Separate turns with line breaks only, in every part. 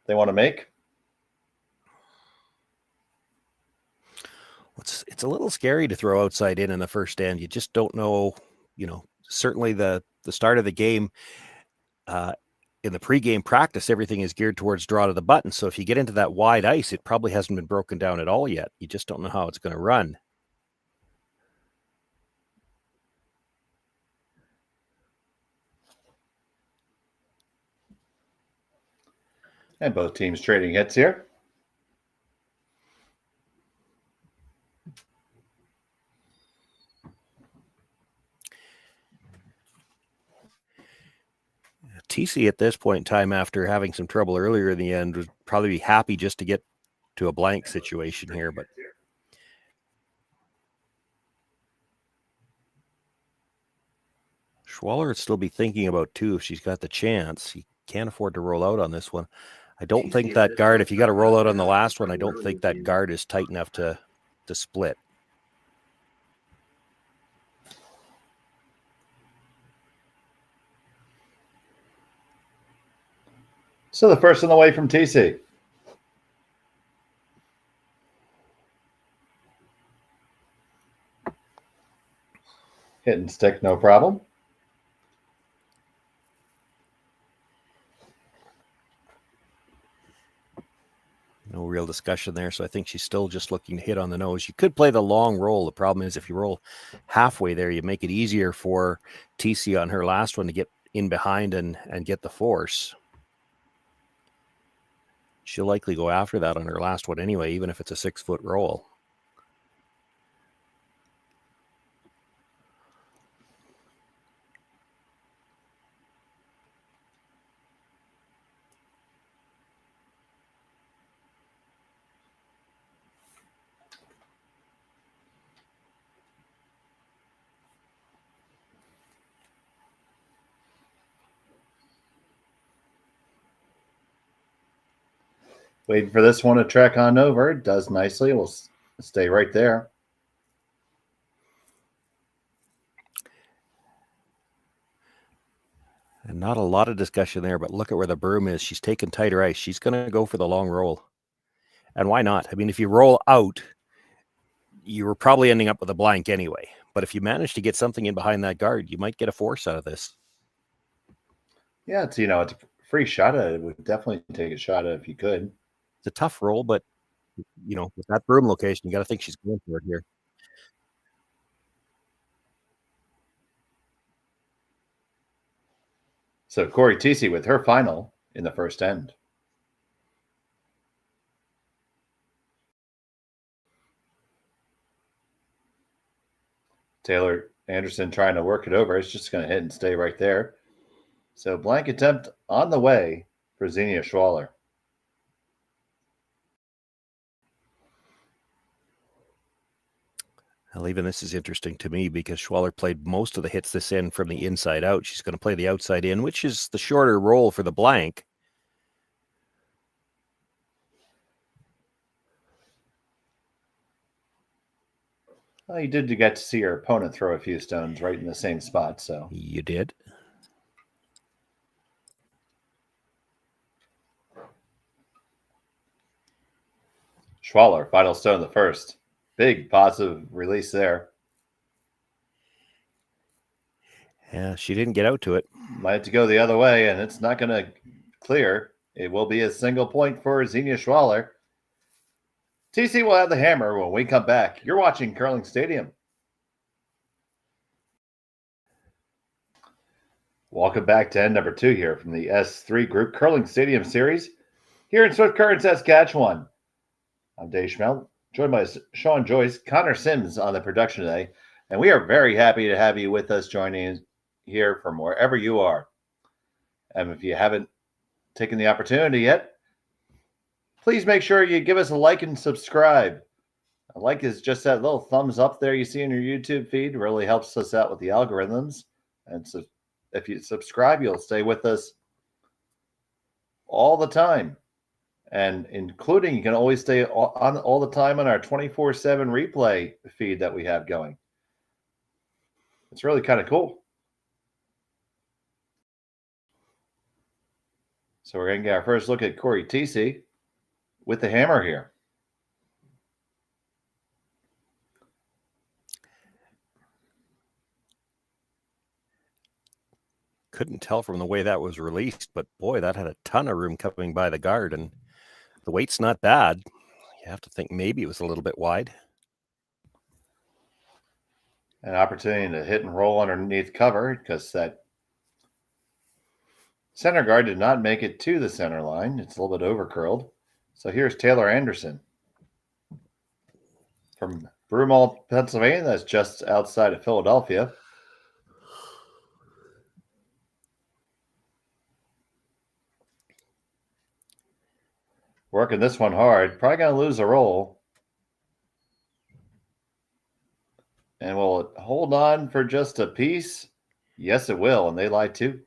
they want to make?
It's a little scary to throw outside in the first end. You just don't know, certainly the start of the game, in the pregame practice, everything is geared towards draw to the button. So if you get into that wide ice, it probably hasn't been broken down at all yet. You just don't know how it's going to run.
And both teams trading hits here.
TC at this point in time, after having some trouble earlier in the end, would probably be happy just to get to a blank situation here. But Schwaller would still be thinking about too if she's got the chance. He can't afford to roll out on this one. I don't think that guard, if you got to roll out on the last one, I don't think that guard is tight enough to split.
So the first on the way from TC. Hit and stick, no problem.
No real discussion there, so I think she's still just looking to hit on the nose. You could play the long roll. The problem is if you roll halfway there, you make it easier for TC on her last one to get in behind and get the force. She'll likely go after that on her last one anyway, even if it's a 6-foot roll.
Waiting for this one to track on over. It does nicely. We'll stay right there.
And not a lot of discussion there, but look at where the broom is. She's taking tighter ice. She's going to go for the long roll. And why not? I mean, if you roll out, you were probably ending up with a blank anyway. But if you manage to get something in behind that guard, you might get a force out of this.
Yeah, it's a free shot at it. Would definitely take a shot at it if you could.
It's a tough roll, but with that broom location, you got to think she's going for it here.
So Corey TC with her final in the first end. Taylor Anderson trying to work it over. It's just going to hit and stay right there. So blank attempt on the way for Xenia Schwaller.
Well, even this is interesting to me because Schwaller played most of the hits this end from the inside out. She's going to play the outside in, which is the shorter roll for the blank.
Well, you did get to see your opponent throw a few stones right in the same spot, so.
You did.
Schwaller, final stone the first. Big positive release there.
Yeah, she didn't get out to it.
Might have to go the other way, and it's not going to clear. It will be a single point for Xenia Schwaller. TC will have the hammer when we come back. You're watching Curling Stadium. Welcome back to end number 2 here from the S3 Group Curling Stadium Series here in Swift Current, Saskatchewan. I'm Dave Schmel, joined by Shawn, Joyce, Connor Sims on the production today, and we are very happy to have you with us joining here from wherever you are. And if you haven't taken the opportunity yet, please make sure you give us a like and subscribe. A like is just that little thumbs up there you see in your YouTube feed. It really helps us out with the algorithms. And so if you subscribe, you'll stay with us all the time. And including, you can always stay on all the time on our 24/7 replay feed that we have going. It's really kind of cool. So we're going to get our first look at Corey Teesey with the hammer here.
Couldn't tell from the way that was released, but boy, that had a ton of room coming by the guard, and the weight's not bad. You have to think maybe it was a little bit wide.
An opportunity to hit and roll underneath cover because that center guard did not make it to the center line. It's a little bit over curled. So here's Taylor Anderson from Broomall, Pennsylvania. That's just outside of Philadelphia. Working this one hard. Probably going to lose a roll. And will it hold on for just a piece? Yes, it will. And they lie too.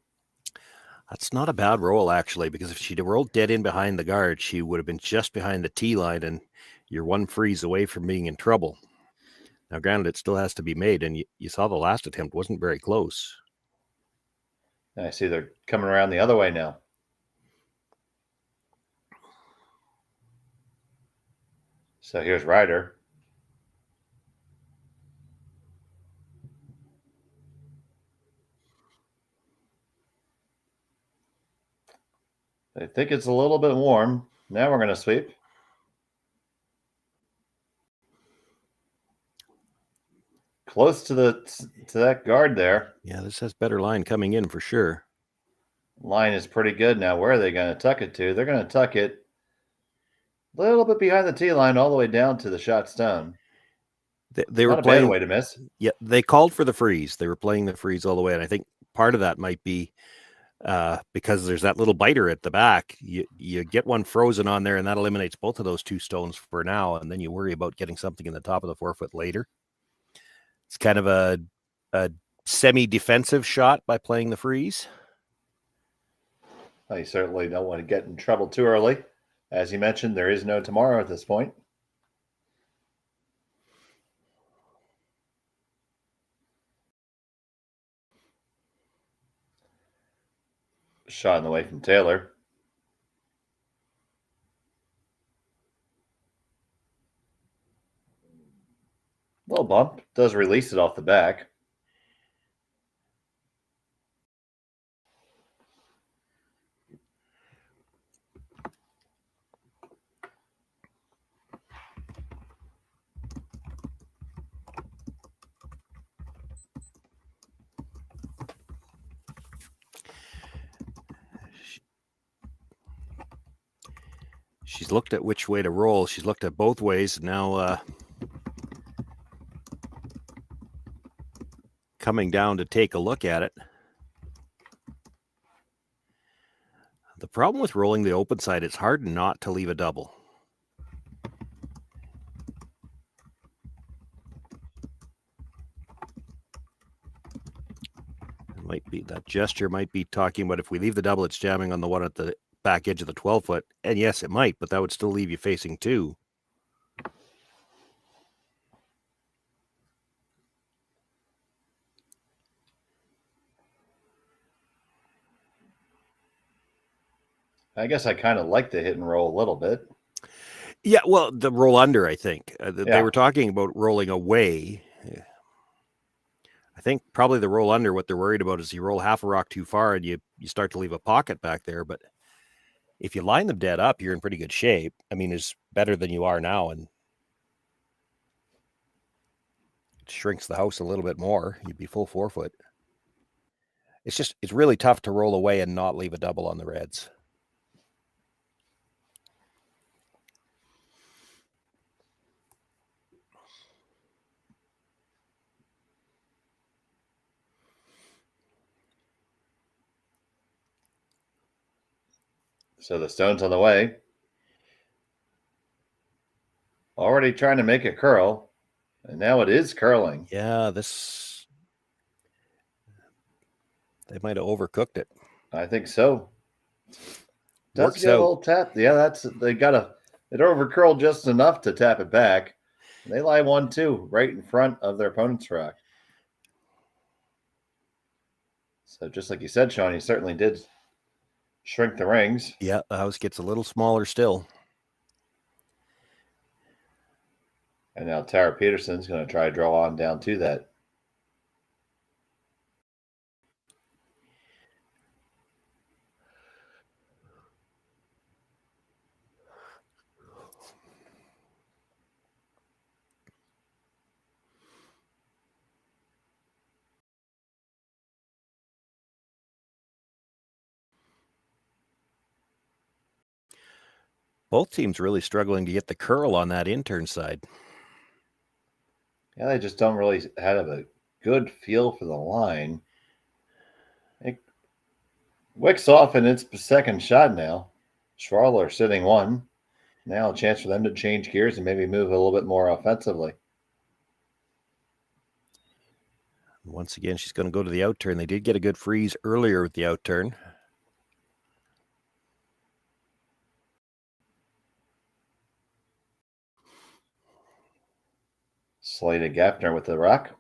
That's not a bad roll, actually, because if she'd rolled dead in behind the guard, she would have been just behind the tee line, and you're one freeze away from being in trouble. Now, granted, it still has to be made, and you saw the last attempt wasn't very close.
I see they're coming around the other way now. So here's Ryder. I think it's a little bit warm. Now we're going to sweep. Close to that guard there.
Yeah, this has better line coming in for sure.
Line is pretty good. Now, where are they going to tuck it to? They're going to tuck it a little bit behind the tee line all the way down to the shot stone.
They were
Not
playing
a bad way to miss.
Yeah, they called for the freeze. They were playing the freeze all the way, and I think part of that might be because there's that little biter at the back. You get one frozen on there, and that eliminates both of those two stones for now, and then you worry about getting something in the top of the 4 foot later. It's kind of a semi-defensive shot by playing the freeze.
You certainly don't want to get in trouble too early. As you mentioned, there is no tomorrow at this point. Shot in the way from Taylor. Little bump. Does release it off the back.
She's looked at which way to roll. She's looked at both ways. Now coming down to take a look at it. The problem with rolling the open side, it's hard not to leave a double. It might be that gesture might be talking about if we leave the double, it's jamming on the one at the back edge of the 12 foot. And yes, it might, but that would still leave you facing two.
I guess I kind of like the hit and roll a little bit.
Yeah, well, the roll under, I think. They were talking about rolling away. I think probably the roll under, what they're worried about is you roll half a rock too far and you start to leave a pocket back there. But if you line them dead up, you're in pretty good shape. I mean, it's better than you are now, and it shrinks the house a little bit more. You'd be full 4 foot. It's really tough to roll away and not leave a double on the reds.
So the stone's on the way. Already trying to make it curl. And now it is curling.
Yeah, they might have overcooked it.
I think so. Does
Works
get a
out.
little tap. Yeah, it overcurled just enough to tap it back. And they lie 1-2 right in front of their opponent's rock. So just like you said, Shawn, you certainly did shrink the rings.
Yeah, the house gets a little smaller still.
And now Tara Peterson's going to try to draw on down to that.
Both teams really struggling to get the curl on that intern side.
Yeah, they just don't really have a good feel for the line. It wicks off in its second shot now. Schwaller sitting one. Now a chance for them to change gears and maybe move a little bit more offensively.
Once again, she's going to go to the out turn. They did get a good freeze earlier with the out turn.
Slated Gaffner with the rock.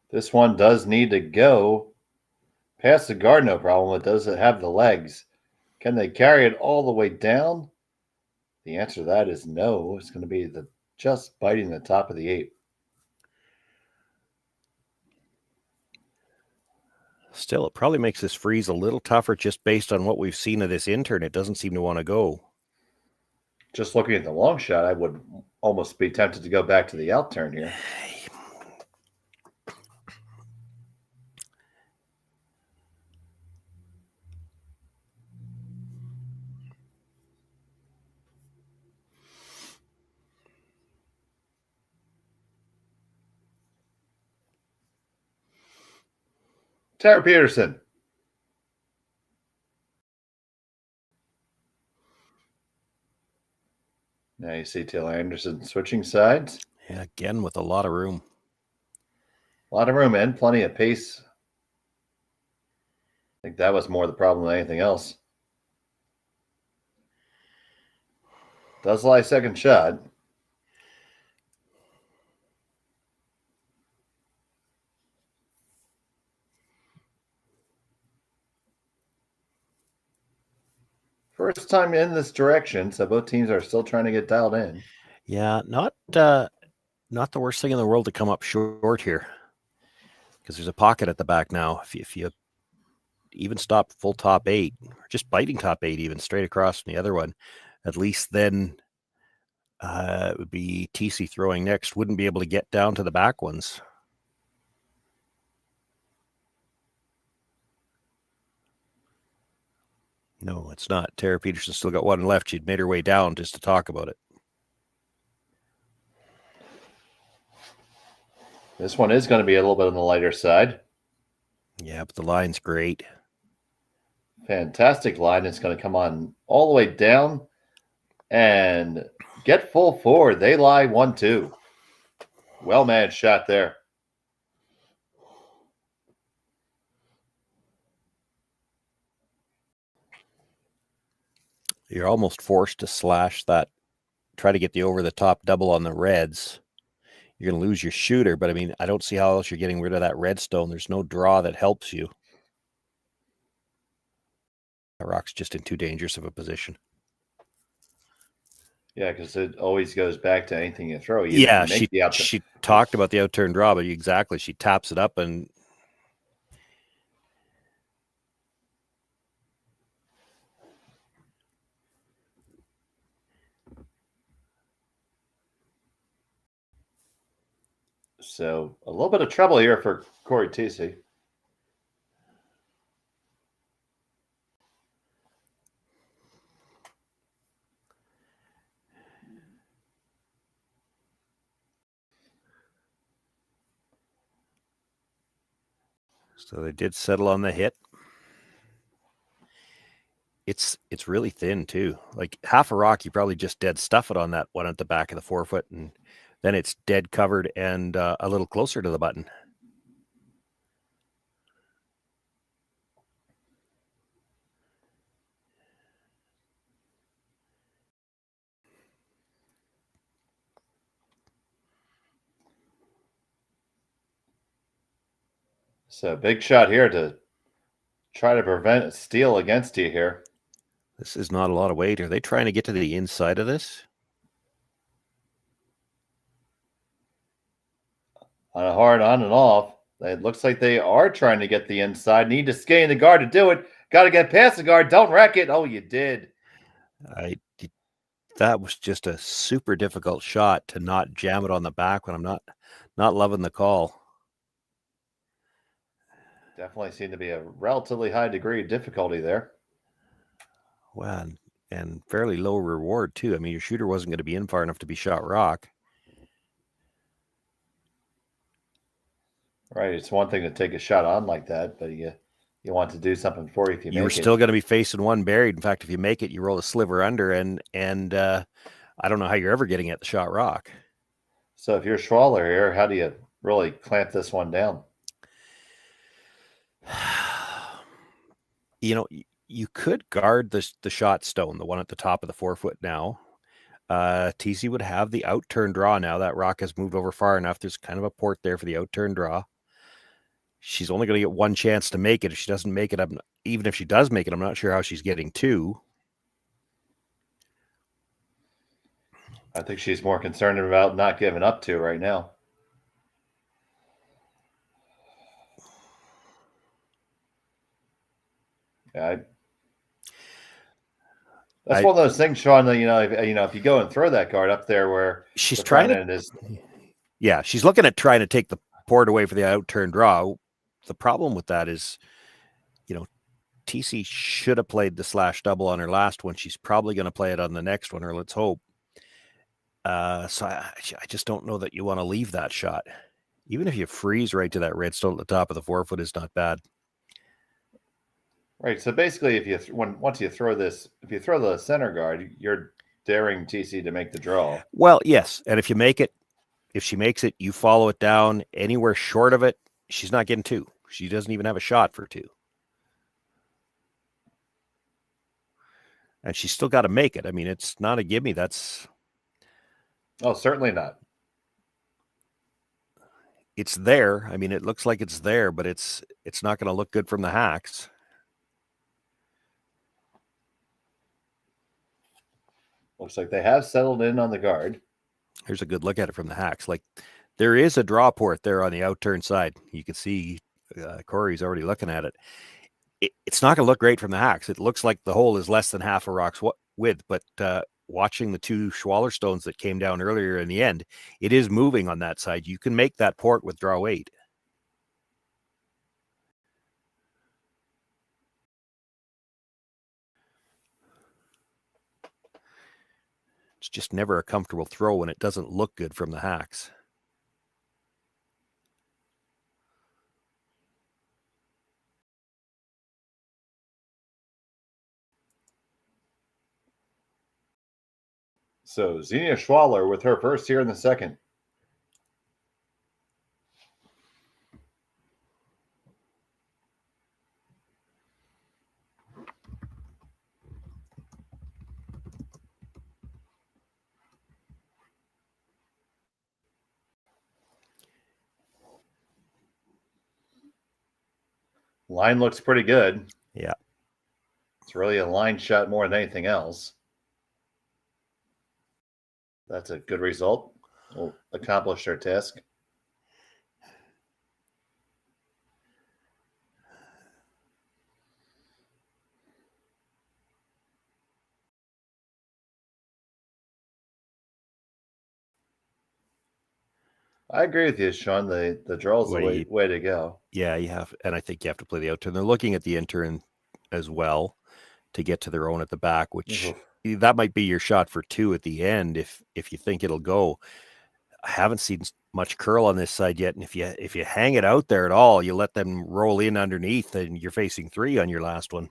This one does need to go past the guard, no problem. It doesn't have the legs. Can they carry it all the way down? The answer to that is no. It's going to be just biting the top of the 8.
Still, it probably makes this freeze a little tougher just based on what we've seen of this intern. It doesn't seem to want to go.
Just looking at the long shot, I would almost be tempted to go back to the out turn here. Tara Peterson. Now you see Taylor Anderson switching sides.
Yeah, again with a lot of room.
A lot of room and plenty of pace. I think that was more the problem than anything else. Does lie second shot. First time in this direction, so both teams are still trying to get dialed in.
Yeah, not the worst thing in the world to come up short here, because there's a pocket at the back now. If you even stop full top 8, or just biting top 8 even straight across from the other one, at least then it would be TC throwing next, wouldn't be able to get down to the back ones. No, it's not. Tara Peterson still got one left. She'd made her way down just to talk about it.
This one is going to be a little bit on the lighter side.
Yeah, but the line's great.
Fantastic line. It's going to come on all the way down and get full forward. They lie 1-2. Well managed shot there.
You're almost forced to slash that, try to get the over-the-top double on the reds. You're going to lose your shooter, but I mean, I don't see how else you're getting rid of that redstone. There's no draw that helps you. That rock's just in too dangerous of a position.
Yeah, because it always goes back to anything you throw.
She talked about the out-turn draw, but exactly, she taps it up and
so a little bit of trouble here for Corey TC.
So they did settle on the hit. It's really thin too. Like half a rock, you probably just dead stuff it on that one at the back of the forefoot, and then it's dead covered and a little closer to the button.
So big shot here to try to prevent a steal against you here.
This is not a lot of weight. Are they trying to get to the inside of this?
On a hard on and off. It looks like they are trying to get the inside. Need to scan the guard to do it. Got to get past the guard. Don't wreck it. Oh, you did.
That was just a super difficult shot to not jam it on the back when I'm not loving the call.
Definitely seemed to be a relatively high degree of difficulty there.
Well, and fairly low reward too. I mean, your shooter wasn't going to be in far enough to be shot rock.
Right. It's one thing to take a shot on like that, but you want to do something for you if you
You were
make it.
still going to be facing one buried. In fact, if you make it, you roll a sliver under, and I don't know how you're ever getting at the shot rock.
So if you're Schwaller here, how do you really clamp this one down?
You know, you could guard the shot stone, the one at the top of the 4 foot now. TC would have the out turn draw now. That rock has moved over far enough. There's kind of a port there for the out turn draw. She's only going to get one chance to make it. If she doesn't make it, even if she does make it, I'm not sure how she's getting two.
I think she's more concerned about not giving up to right now. Yeah, that's one of those things, Shawn. That if you go and throw that guard up there where
she's trying to, yeah, she's looking at trying to take the port away for the out turn draw. The problem with that is, TC should have played the slash double on her last one. She's probably going to play it on the next one, or let's hope. So I just don't know that you want to leave that shot. Even if you freeze right to that red stone at the top of the 4 foot is not bad.
Right. So basically, once you throw this, if you throw the center guard, you're daring TC to make the draw.
Well, yes, and if she makes it, you follow it down anywhere short of it. She's not getting two. She doesn't even have a shot for two. And she's still got to make it. I mean, it's not a gimme.
Oh, certainly not.
It's there. I mean, it looks like it's there, but it's not going to look good from the hacks.
Looks like they have settled in on the guard.
Here's a good look at it from the hacks. Like, there is a draw port there on the out turn side. You can see Corey's already looking at it. It's not going to look great from the hacks. It looks like the hole is less than half a rock's width, but watching the two Schwaller stones that came down earlier in the end, it is moving on that side. You can make that port with draw 8. It's just never a comfortable throw when it doesn't look good from the hacks.
So Xenia Schwaller with her first here in the second. Line looks pretty good.
Yeah.
It's really a line shot more than anything else. That's a good result. We'll accomplish their task. I agree with you, Shawn. The draw is the way to go.
Yeah, you have, and I think you have to play the out turn. They're looking at the in turn as well to get to their own at the back, which that might be your shot for two at the end if you think it'll go. I haven't seen much curl on this side yet, and if you hang it out there at all, you let them roll in underneath, and you're facing 3 on your last one.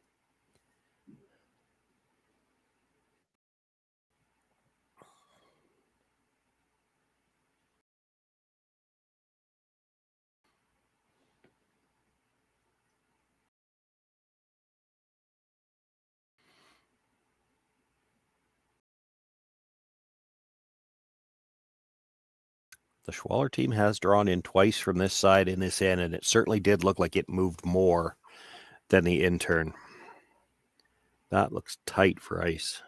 The Schwaller team has drawn in twice from this side in this end, and it certainly did look like it moved more than the intern. That looks tight for ice.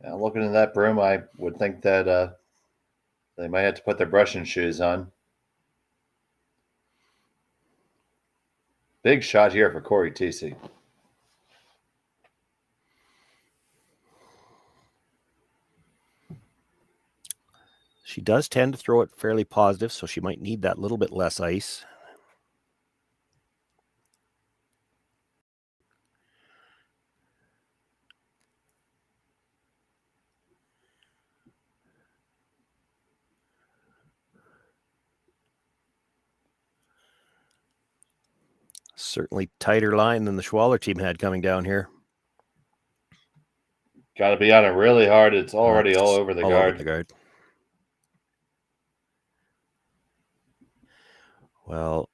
Now, looking at that broom, I would think that they might have to put their brushing shoes on. Big shot here for Corey TC.
She does tend to throw it fairly positive, so she might need that little bit less ice. Certainly tighter line than the Schwaller team had coming down here.
Got to be on it really hard. It's already all over the guard.
Over the guard. Well,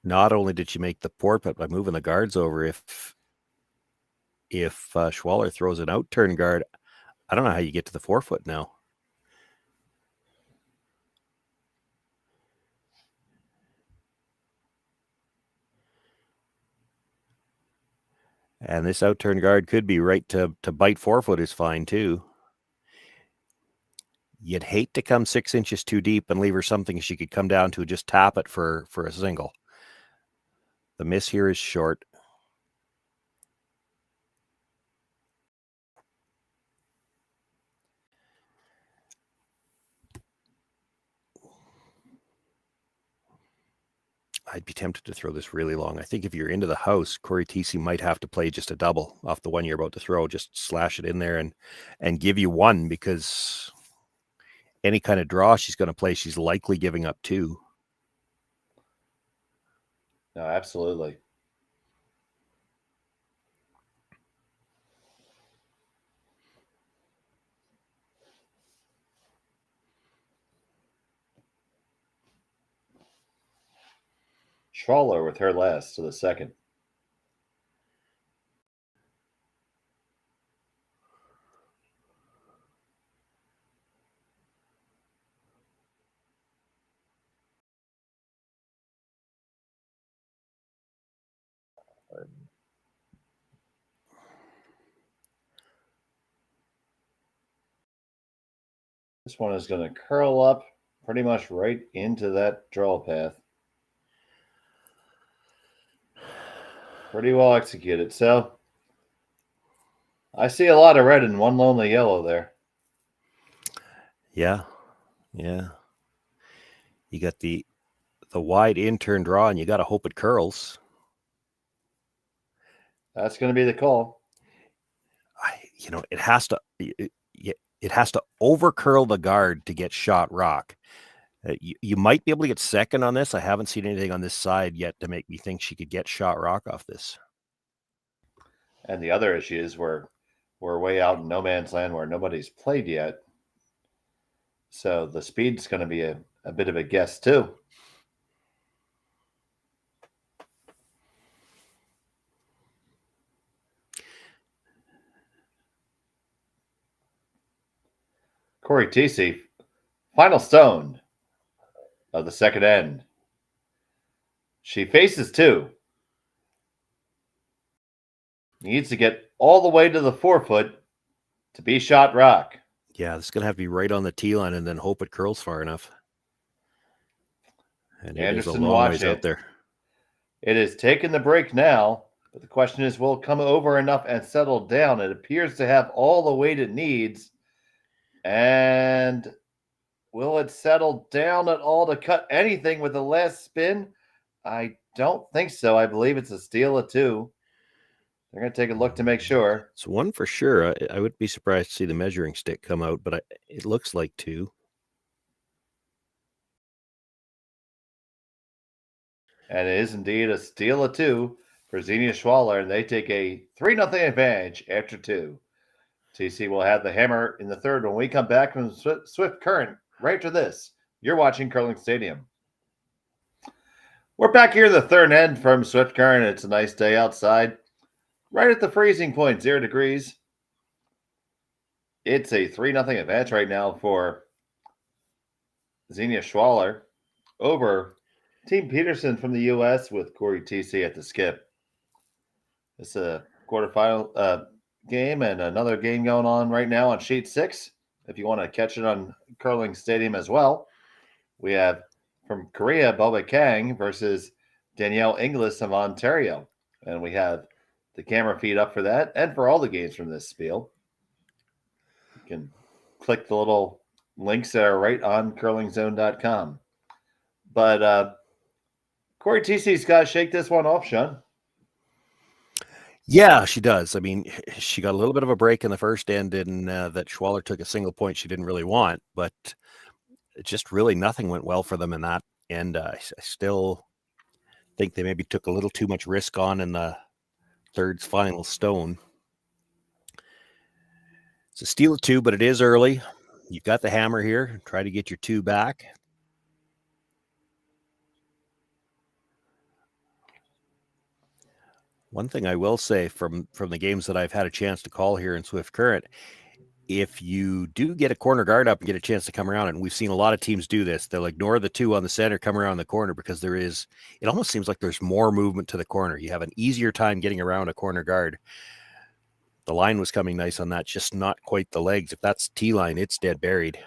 not only did she make the port, but by moving the guards over, if Schwaller throws an out turn guard, I don't know how you get to the 4-foot now. And this out turn guard could be right to bite 4-foot is fine too. You'd hate to come 6 inches too deep and leave her something she could come down to just tap it for a single. The miss here is short. I'd be tempted to throw this really long. I think if you're into the house, Corey TC might have to play just a double off the one you're about to throw. Just slash it in there and give you one, because any kind of draw she's going to play, she's likely giving up 2.
No, absolutely. Schwaller with her last to the second. This one is going to curl up pretty much right into that draw path. Pretty well executed. So I see a lot of red and one lonely yellow there.
Yeah. You got the wide in-turn draw, and you got to hope it curls.
That's going to be the call.
It has to over curl the guard to get shot rock. You might be able to get second on this. I haven't seen anything on this side yet to make me think she could get shot rock off this.
And the other issues we're way out in no man's land where nobody's played yet. So the speed's going to be a bit of a guess too. Corey TC, final stone of the second end. She faces 2. Needs to get all the way to the 4-foot to be shot rock.
Yeah, this is going to have to be right on the tee line and then hope it curls far enough. And
Anderson
it is a long ways out there.
It is taking the break now, but the question is, will it come over enough and settle down? It appears to have all the weight it needs. And will it settle down at all to cut anything with the last spin? I don't think so. I believe it's a steal of 2. They're going to take a look to make sure.
It's 1 for sure. I would be surprised to see the measuring stick come out, but it looks like 2.
And it is indeed a steal of 2 for Xenia Schwaller, and they take a 3-0 advantage after 2. TC will have the hammer in the third when we come back from Swift Current right after this. You're watching Curling Stadium. We're back here in the third end from Swift Current. It's a nice day outside. Right at the freezing point, 0 degrees. It's a 3-0 advance right now for Xenia Schwaller over Team Peterson from the U.S. with Corey TC at the skip. It's a quarterfinal game and another game going on right now on sheet 6. If you want to catch it on Curling Stadium as well, we have from Korea, Boba Kang versus Danielle Inglis of Ontario. And we have the camera feed up for that and for all the games from this spiel. You can click the little links that are right on curlingzone.com. But Corey TC's got to shake this one off, Shawn.
Yeah, she does. I mean, she got a little bit of a break in the first end in that Schwaller took a single point she didn't really want, but just really nothing went well for them in that end. I still think they maybe took a little too much risk on in the third final stone. It's a steal of 2, but it is early. You've got the hammer here. Try to get your 2 back. One thing I will say from the games that I've had a chance to call here in Swift Current, if you do get a corner guard up and get a chance to come around, and we've seen a lot of teams do this, they'll ignore the 2 on the center, come around the corner because it almost seems like there's more movement to the corner. You have an easier time getting around a corner guard. The line was coming nice on that, just not quite the legs. If that's T-line, it's dead buried.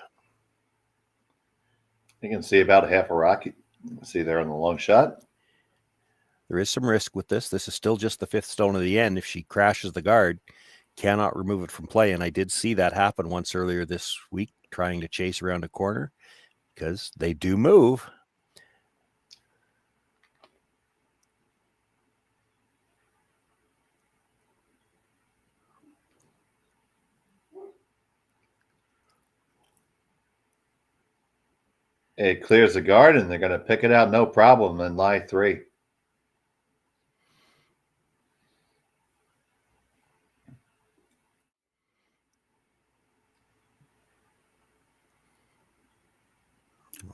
You can see about half a rock. You can see there on the long shot.
There is some risk with this. This is still just the 5th stone of the end. If she crashes the guard, cannot remove it from play. And I did see that happen once earlier this week, trying to chase around a corner because they do move.
It clears the guard, and they're going to pick it out no problem in line 3.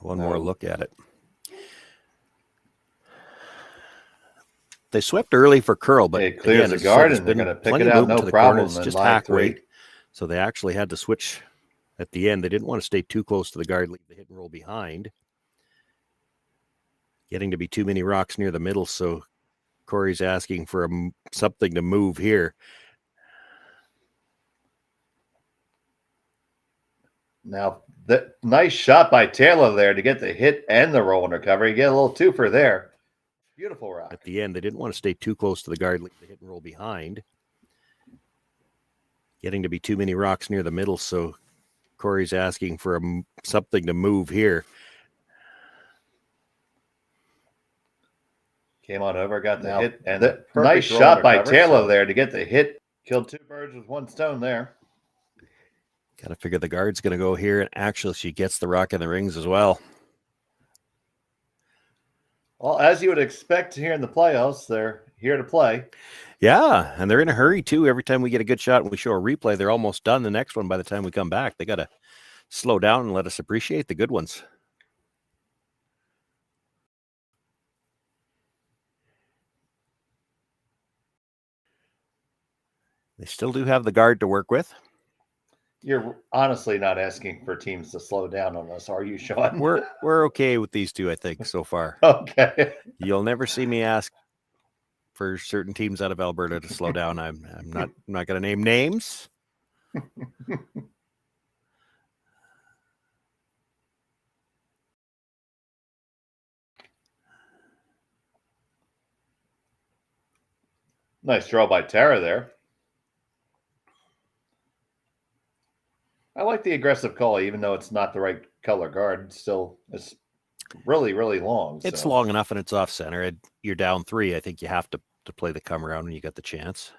One more look at it. They swept early for curl, but
it clears the guard, and they're going to pick it out no problem in
just
line
hack
3.
weight. So they actually had to switch at the end. They didn't want to stay too close to the guard, leave the hit and roll behind. Getting to be too many rocks near the middle, so Corey's asking for something to move here.
Now, the nice shot by Taylor there to get the hit and the roll and recovery. You get a little twofer there. Beautiful rock.
At the end, they didn't want to stay too close to the guard, leave the hit and roll behind. Getting to be too many rocks near the middle, so Corey's asking for something to move here.
Came on over, got the hit, and the nice shot by Taylor there to get the hit. Killed 2 birds with 1 stone there.
Got to figure the guard's going to go here, and actually she gets the rock in the rings as well.
Well, as you would expect here in the playoffs, they're here to play.
Yeah, and they're in a hurry, too. Every time we get a good shot and we show a replay, they're almost done the next one by the time we come back. They got to slow down and let us appreciate the good ones. They still do have the guard to work with.
You're honestly not asking for teams to slow down on us, are you, Shawn?
We're okay with these 2, I think, so far.
Okay.
You'll never see me ask for certain teams out of Alberta to slow down. I'm not going to name names.
Nice draw by Tara there. I like the aggressive call, even though it's not the right color guard. Still, it's really, really long.
It's long enough, and it's off center. You're down 3. I think you have to play the come around when you got the chance.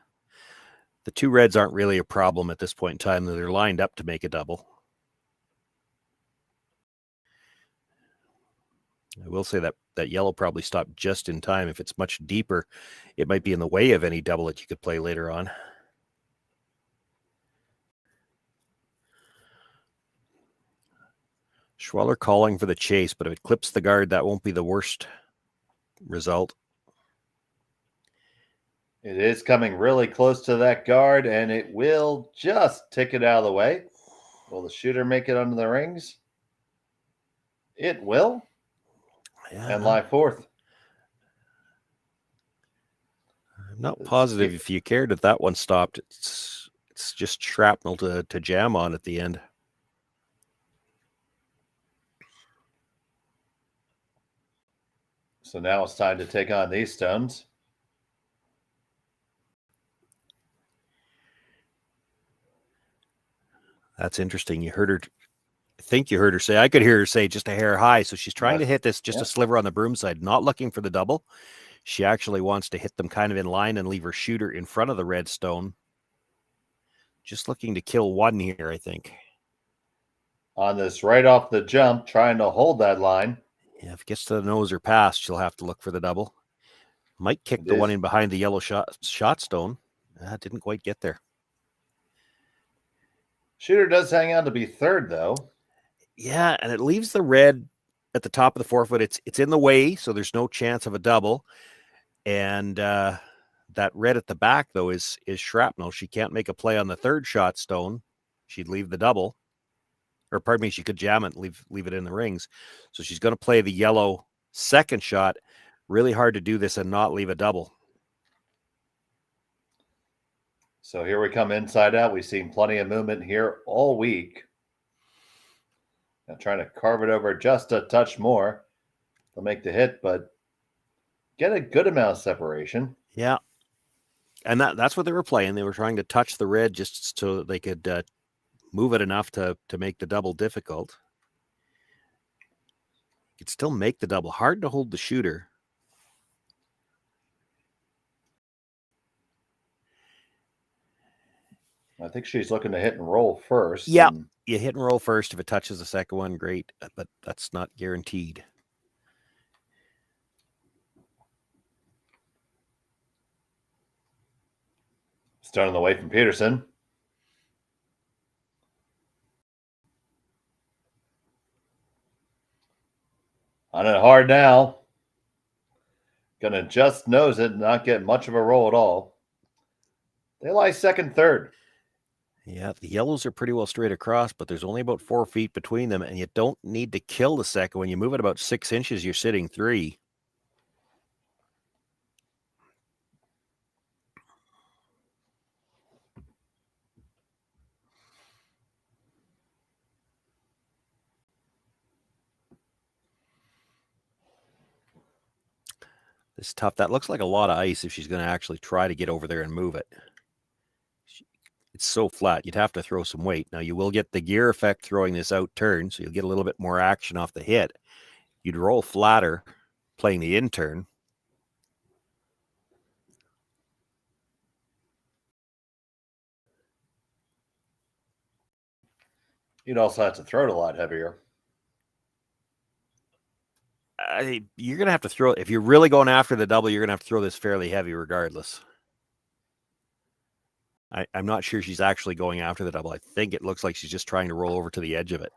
The 2 reds aren't really a problem at this point in time. They're lined up to make a double. I will say that yellow probably stopped just in time. If it's much deeper, it might be in the way of any double that you could play later on. Schwaller calling for the chase, but if it clips the guard, that won't be the worst result.
It is coming really close to that guard, and it will just tick it out of the way. Will the shooter make it under the rings? It will.
Yeah,
And lie fourth.
I'm not positive if you cared if that one stopped. It's just shrapnel to jam on at the end.
So now it's time to take on these stones.
That's interesting. You heard her. I think you heard her say, I could hear her say just a hair high. So she's trying to hit this just a sliver on the broom side, not looking for the double. She actually wants to hit them kind of in line and leave her shooter in front of the red stone. Just looking to kill one here, I think.
On this right off the jump, trying to hold that line.
Yeah, if it gets to the nose or past, she'll have to look for the double. Might kick the one in behind the yellow shot stone. Didn't quite get there.
Shooter does hang on to be third, though.
Yeah, and it leaves the red at the top of the 4 foot. It's in the way, so there's no chance of a double. And that red at the back, though, is shrapnel. She can't make a play on the third shot stone. She'd leave the double. Or pardon me, she could jam it and leave it in the rings. So she's going to play the yellow second shot. Really hard to do this and not leave a double.
So here we come inside out. We've seen plenty of movement here all week. Now trying to carve it over just a touch more. They'll make the hit, but get a good amount of separation.
Yeah. And that's what they were playing. They were trying to touch the red just so they could move it enough to make the double difficult. You could still make the double. Hard to hold the shooter.
I think she's looking to hit and roll first.
Yeah, you hit and roll first. If it touches the second one, great, but that's not guaranteed.
Stone away from Peterson. On it hard now. Gonna just nose it and not get much of a roll at all. They lie second, third.
Yeah, the yellows are pretty well straight across, but there's only about 4 feet between them, and you don't need to kill the second. When you move it about 6 inches, you're sitting 3. This is tough. That looks like a lot of ice if she's going to actually try to get over there and move it. It's so flat, you'd have to throw some weight. Now, you will get the gear effect throwing this out turn, so you'll get a little bit more action off the hit. You'd roll flatter playing the in turn.
You'd also have to throw it a lot heavier.
You're going to have to throw, if you're really going after the double, you're going to have to throw this fairly heavy regardless. I'm not sure she's actually going after the double. I think it looks like she's just trying to roll over to the edge of it.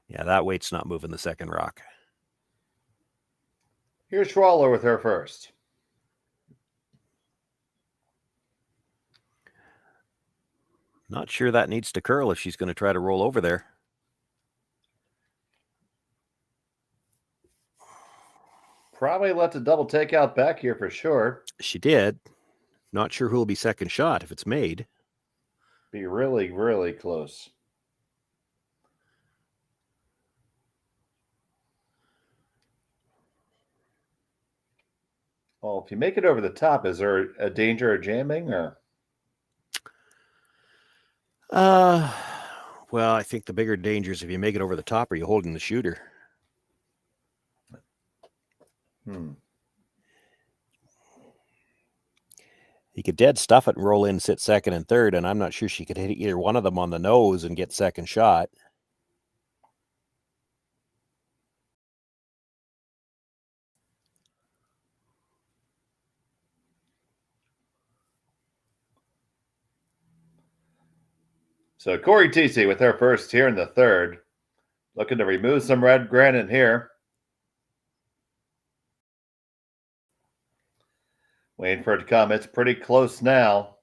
Yeah, that weight's not moving the second rock.
Here's Schwaller with her first.
Not sure that needs to curl if she's going to try to roll over there.
Probably let the double take out back here for sure.
She did. Not sure who will be second shot if it's made.
Be really, really close. Well, if you make it over the top, is there a danger of jamming or?
Well, I think the bigger danger is if you make it over the top, are you holding the shooter? You could dead stuff it and roll in, sit second and third, and I'm not sure she could hit either one of them on the nose and get second shot.
So Corey Tisi with her first here in the third. Looking to remove some red granite here. Waiting for it to come. It's pretty close now.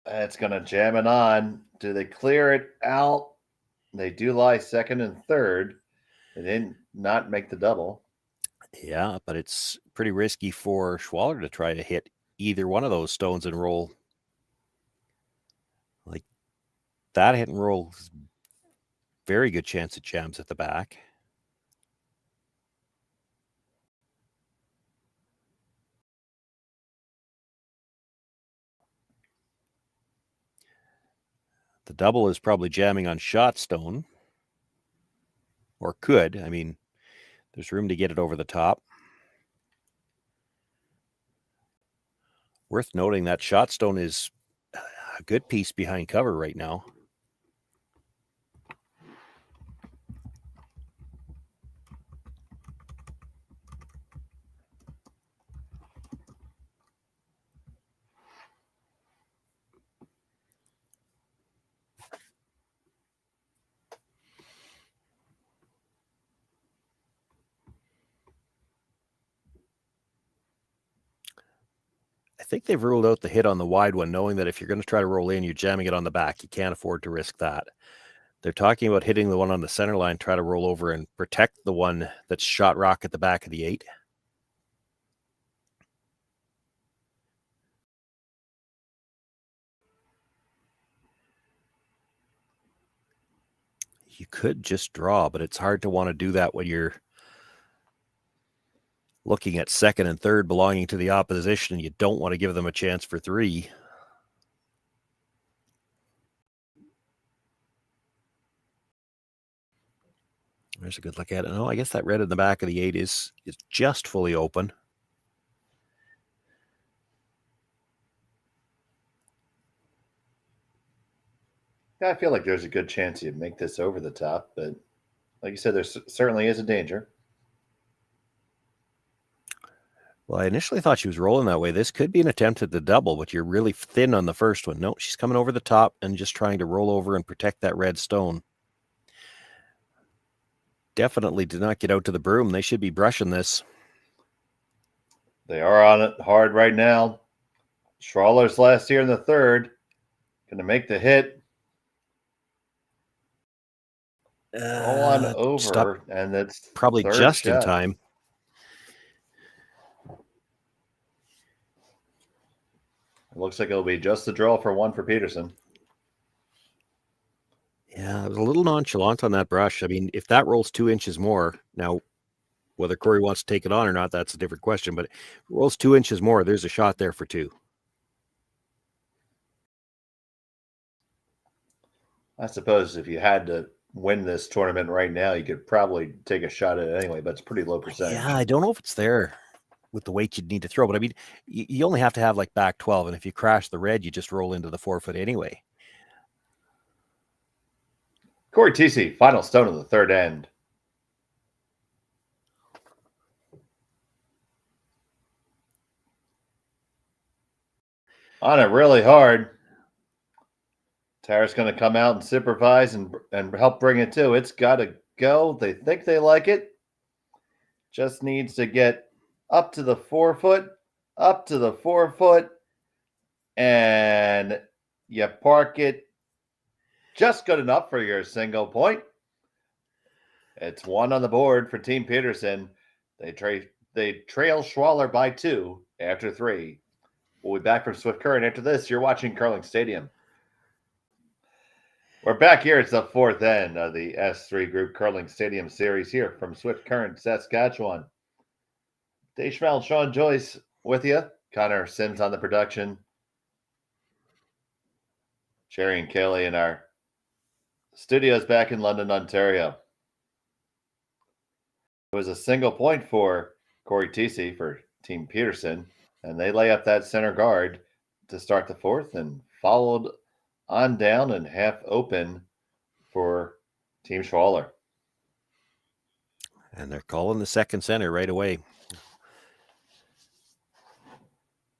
It's going to jam it on. Do they clear it out? They do lie second and third. They didn't not make the double.
Yeah, but it's pretty risky for Schwaller to try to hit either one of those stones and roll. Like that hit and roll, very good chance it jams at the back. The double is probably jamming on shot stone. Or could. I mean, there's room to get it over the top. Worth noting that shot stone is a good piece behind cover right now. I think they've ruled out the hit on the wide one, knowing that if you're going to try to roll in, you're jamming it on the back. You can't afford to risk that. They're talking about hitting the one on the center line, try to roll over and protect the one that's shot rock at the back of the 8. You could just draw, but it's hard to want to do that when you're looking at second and third belonging to the opposition. You don't want to give them a chance for 3. There's a good look at it. No, I guess that red in the back of the 8 is just fully open.
Yeah, I feel like there's a good chance you'd make this over the top, but like you said, there certainly is a danger.
Well, I initially thought she was rolling that way. This could be an attempt at the double, but you're really thin on the first one. No, she's coming over the top and just trying to roll over and protect that red stone. Definitely did not get out to the broom. They should be brushing this.
They are on it hard right now. Schwaller's last here in the third. Going to make the hit. Roll on over, and that's
probably
third
just
shot.
in time.
It looks like it'll be just the draw for 1 for Peterson.
Yeah, it was a little nonchalant on that brush. I mean, if that rolls 2 inches more, now whether Corey wants to take it on or not, that's a different question. But if it rolls 2 inches more, there's a shot there for 2.
I suppose if you had to win this tournament right now, you could probably take a shot at it anyway, but it's pretty low percentage.
Yeah, I don't know if it's there with the weight you'd need to throw, but I mean, you only have to have like back 12, and if you crash the red, you just roll into the 4-foot anyway.
Corey TC, final stone of the third end. On it really hard. Tara's going to come out and supervise and help bring it to. It's got to go. They think they like it. Just needs to get up to the 4-foot, up to the 4-foot, and you park it just good enough for your single point. It's 1 on the board for Team Peterson. They trail Schwaller by 2 after 3. We'll be back from Swift Current after this. You're watching Curling Stadium. We're back here. It's the 4th end of the S3 Group Curling Stadium Series here from Swift Current, Saskatchewan. Dave Schmel, Shawn, Joyce with you. Connor Sims on the production. Sherry and Cailey in our studios back in London, Ontario. It was a single point for Corey TC for Team Peterson, and they lay up that center guard to start the 4th and followed on down and half open for Team Schwaller.
And they're calling the second center right away.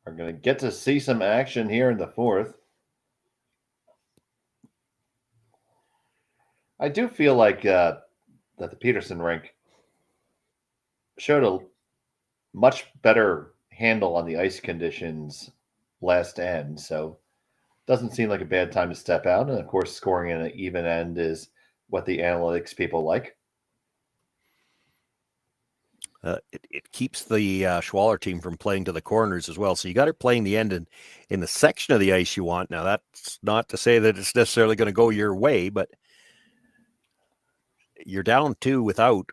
We're going to get to see some action here in the 4th. I do feel like that the Peterson rink showed much better handle on the ice conditions last end, so doesn't seem like a bad time to step out. And of course, scoring in an even end is what the analytics people like.
It keeps the Schwaller team from playing to the corners as well. So you got it playing the end in the section of the ice you want. Now, that's not to say that it's necessarily going to go your way, but you're down 2 without.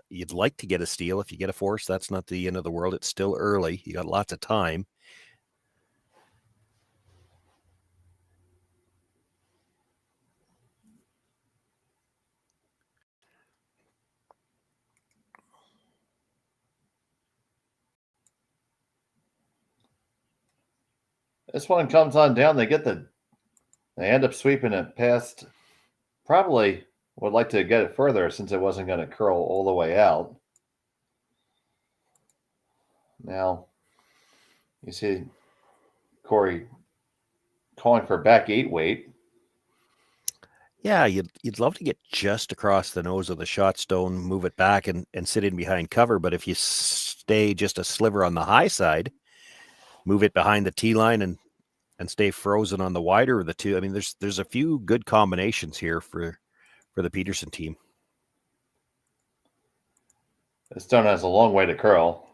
You'd like to get a steal. If you get a force, that's not the end of the world. It's still early. You got lots of time.
This one comes on down. They end up sweeping it past. Probably would like to get it further since it wasn't going to curl all the way out. Now, you see Corey calling for back 8 weight.
Yeah, you'd love to get just across the nose of the shot stone, move it back and sit in behind cover. But if you stay just a sliver on the high side, move it behind the T line and stay frozen on the wider of the two. I mean, there's a few good combinations here for the Peterson team.
This stone has a long way to curl.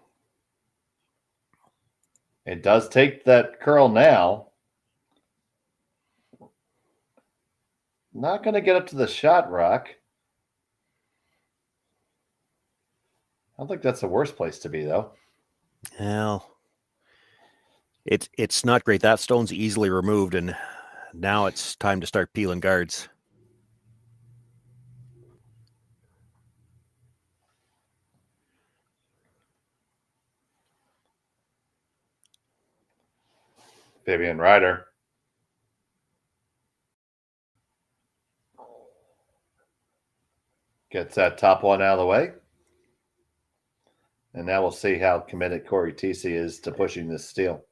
It does take that curl now. Not going to get up to the shot rock. I don't think that's the worst place to be, though.
Well, it's not great. That stone's easily removed, and now it's time to start peeling guards.
Vivian Ryder. Gets that top one out of the way. And now we'll see how committed Corey Teesey is to pushing this steal.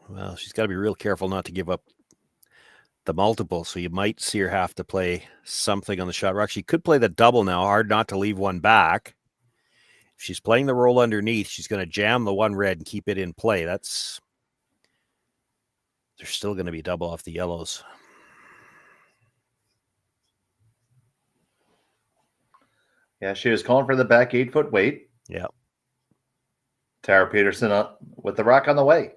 Well, she's got to be real careful not to give up the multiple, so you might see her have to play something on the shot rock. She could play the double now, hard not to leave one back. If she's playing the roll underneath, she's going to jam the one red and keep it in play. There's still going to be double off the yellows.
Yeah, she was calling for the back 8-foot weight.
Yeah.
Tara Peterson up with the rock on the way.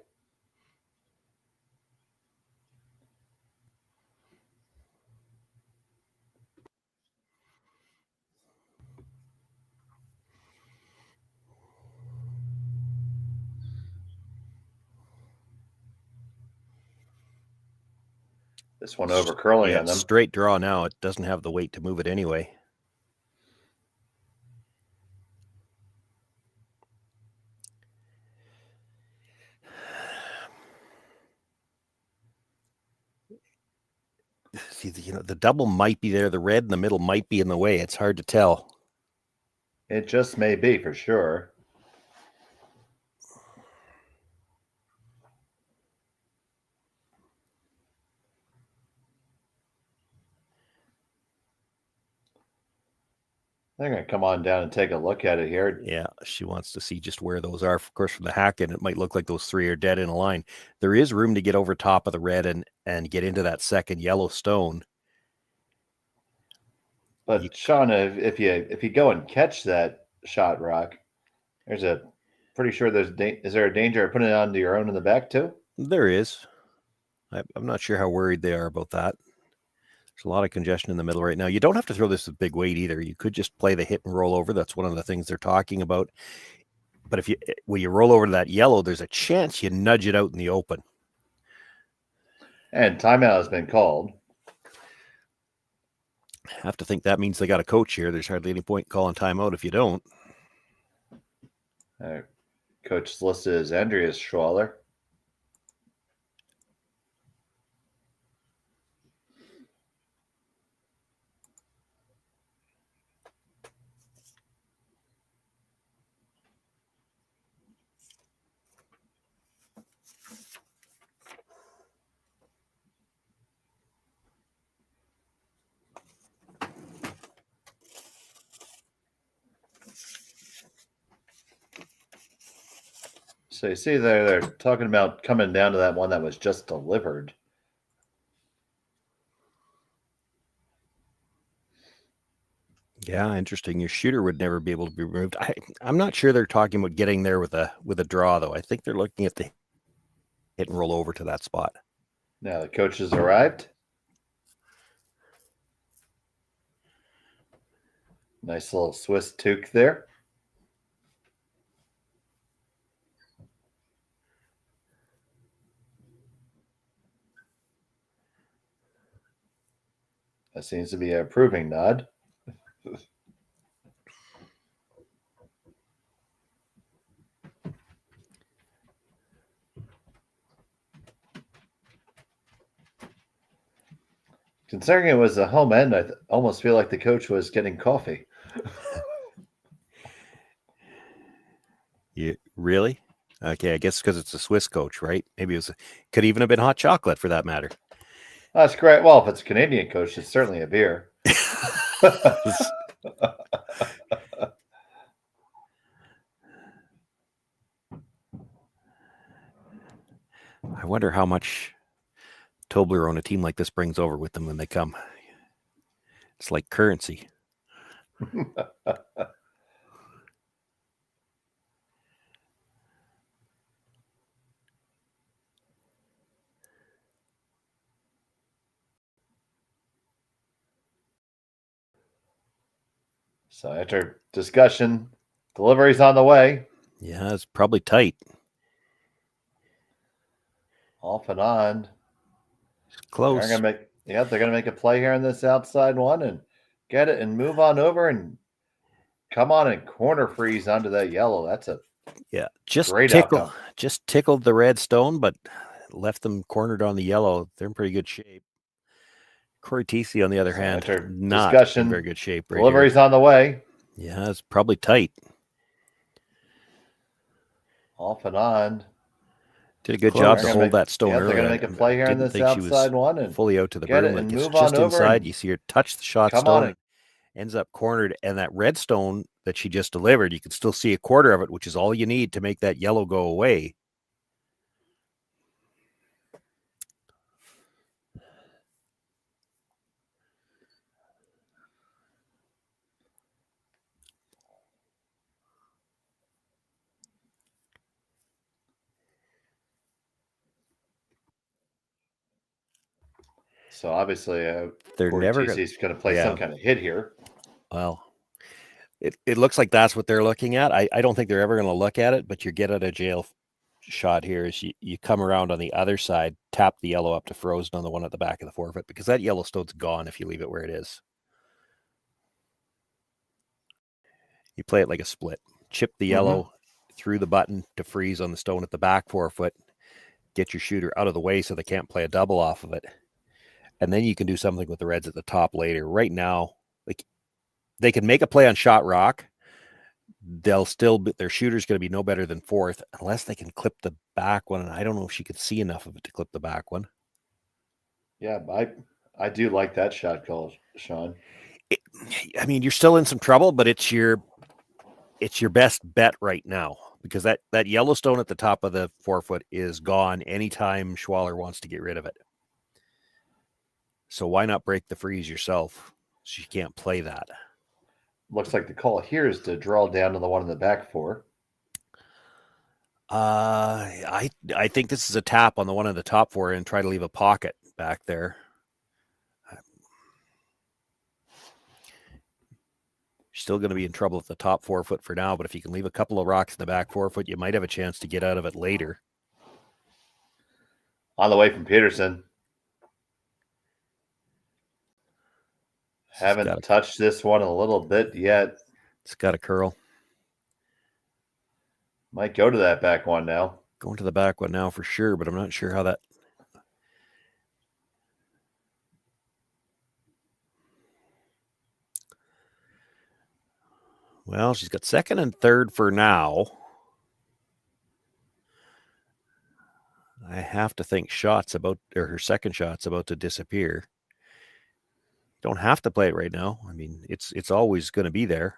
This one over curling on them.
Straight draw now. It doesn't have the weight to move it anyway. See, the double might be there. The red in the middle might be in the way. It's hard to tell.
It just may be for sure. They're going to come on down and take a look at it here.
Yeah, she wants to see just where those are. Of course, from the hack in, it might look like those 3 are dead in a line. There is room to get over top of the red and get into that second yellow stone.
But Shawn, if you go and catch that shot rock, is there a danger of putting it onto your own in the back too?
There is. I'm not sure how worried they are about that. There's a lot of congestion in the middle right now. You don't have to throw this with big weight either. You could just play the hit and roll over. That's one of the things they're talking about. But when you roll over to that yellow, there's a chance you nudge it out in the open.
And timeout has been called.
I have to think that means they got a coach here. There's hardly any point calling timeout if you don't.
Coach is listed as Xenia Schwaller. So you see they're talking about coming down to that one that was just delivered.
Yeah, interesting. Your shooter would never be able to be removed. I'm not sure they're talking about getting there with a draw, though. I think they're looking at the hit and roll over to that spot.
Now the coaches arrived. Nice little Swiss toque there. That seems to be a approving nod. Considering it was a home end, I almost feel like the coach was getting coffee.
You really? Okay, I guess because it's a Swiss coach, right? Maybe could even have been hot chocolate for that matter.
That's great. Well, if it's a Canadian coach, it's certainly a beer.
I wonder how much Tobler on a team like this brings over with them when they come. It's like currency.
So after discussion, delivery's on the way.
Yeah, it's probably tight.
Off and on.
It's close.
They're gonna make a play here in this outside one and get it and move on over and come on and corner freeze onto that yellow. That's a great outcome.
Just tickled the red stone, but left them cornered on the yellow. They're in pretty good shape. Corey Tisi, on the other hand, not in very good shape.
Delivery's on the way.
Yeah, it's probably tight.
Off and on.
Did a good job to hold that stone early.
They're going to make a play here in this outside one and
fully out to the broom.
And
it's
move
just
on
inside. You see her touch the shot stone, ends up cornered, and that red stone that she just delivered, you can still see a quarter of it, which is all you need to make that yellow go away.
So obviously,
they're never going
to play some kind of hit here.
Well, it looks like that's what they're looking at. I don't think they're ever going to look at it, but your get out of jail shot here is you come around on the other side, tap the yellow up to frozen on the one at the back of the forfeit, because that yellow stone's gone if you leave it where it is. You play it like a split. Chip the yellow through the button to freeze on the stone at the back forefoot. Get your shooter out of the way so they can't play a double off of it. And then you can do something with the reds at the top later. Right now, like they can make a play on shot rock. Their shooter's going to be no better than fourth unless they can clip the back one. And I don't know if she could see enough of it to clip the back one.
Yeah, I do like that shot call, Shawn.
I mean, you're still in some trouble, but it's your best bet right now because that Yellowstone at the top of the forefoot is gone anytime Schwaller wants to get rid of it. So why not break the freeze yourself so you can't play that?
Looks like the call here is to draw down to the one in the back four.
I think this is a tap on the one in the top four and try to leave a pocket back there. You're still going to be in trouble at the top forefoot for now, but if you can leave a couple of rocks in the back forefoot, you might have a chance to get out of it later.
On the way from Peterson. Haven't touched this one a little bit yet.
It's got a curl.
Might go to that back one now.
Going to the back one now for sure, but I'm not sure how that. Well, she's got second and third for now. I have to think her second shot's about to disappear. Don't have to play it right now. I mean, it's always going to be there.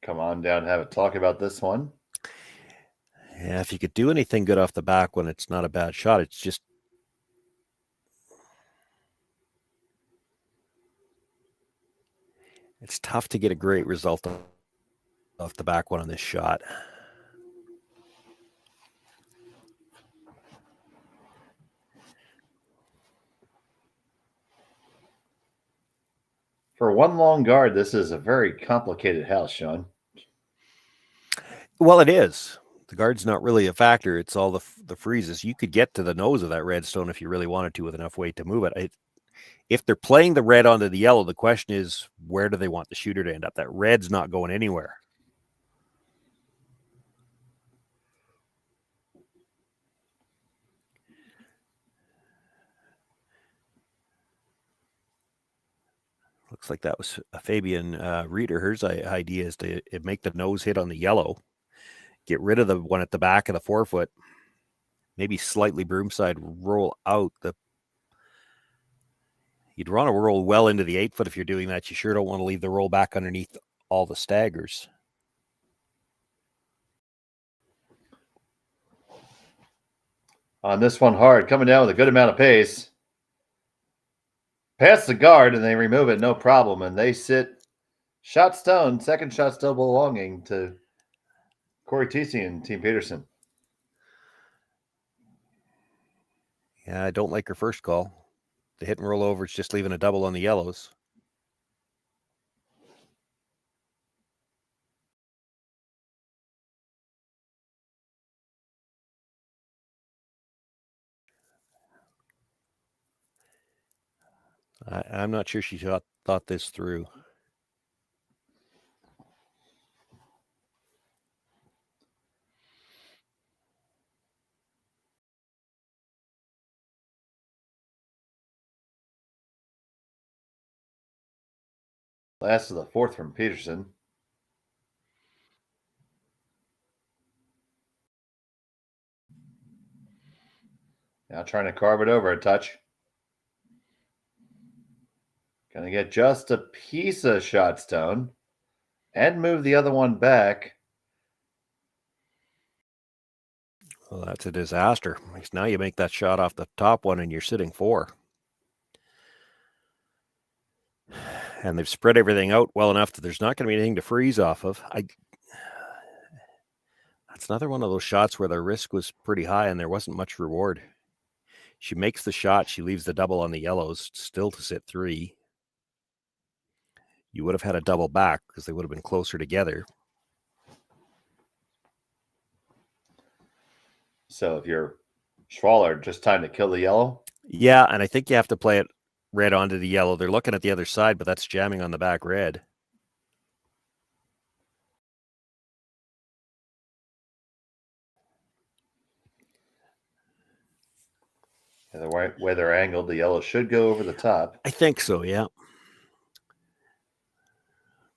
come on down and have a talk about this one.
Yeah, if you could do anything good off the back when it's not a bad shot, it's just it's tough to get a great result off the back one on this shot.
For one long guard, this is a very complicated house, Shawn.
Well, it is. The guard's not really a factor. It's all the freezes. You could get to the nose of that redstone if you really wanted to with enough weight to move it. If they're playing the red onto the yellow, the question is, where do they want the shooter to end up? That red's not going anywhere. Looks like that was a Fabian Reader. Her idea is to make the nose hit on the yellow, get rid of the one at the back of the 4-foot, maybe slightly broomside roll out. You'd want to roll well into the 8-foot if you're doing that. You sure don't want to leave the roll back underneath all the staggers.
On this one, hard, coming down with a good amount of pace. Past the guard, and they remove it, no problem. And they sit shot stone, second shot still belonging to Corey Teesey and Team Peterson.
Yeah, I don't like her first call. The hit and roll over, it's just leaving a double on the yellows. I'm not sure she thought this through.
Last of the 4th from Peterson. Now trying to carve it over a touch. Gonna get just a piece of shot stone and move the other one back.
Well, that's a disaster. Because now you make that shot off the top one and you're sitting 4. And they've spread everything out well enough that there's not going to be anything to freeze off of. That's another one of those shots where the risk was pretty high and there wasn't much reward. She makes the shot. She leaves the double on the yellows, still to sit 3. You would have had a double back because they would have been closer together.
So if you're Schwaller, just time to kill the yellow?
Yeah, and I think you have to play it red onto the yellow. They're looking at the other side, but that's jamming on the back red.
The way they're angled, the yellow should go over the top.
I think so, yeah.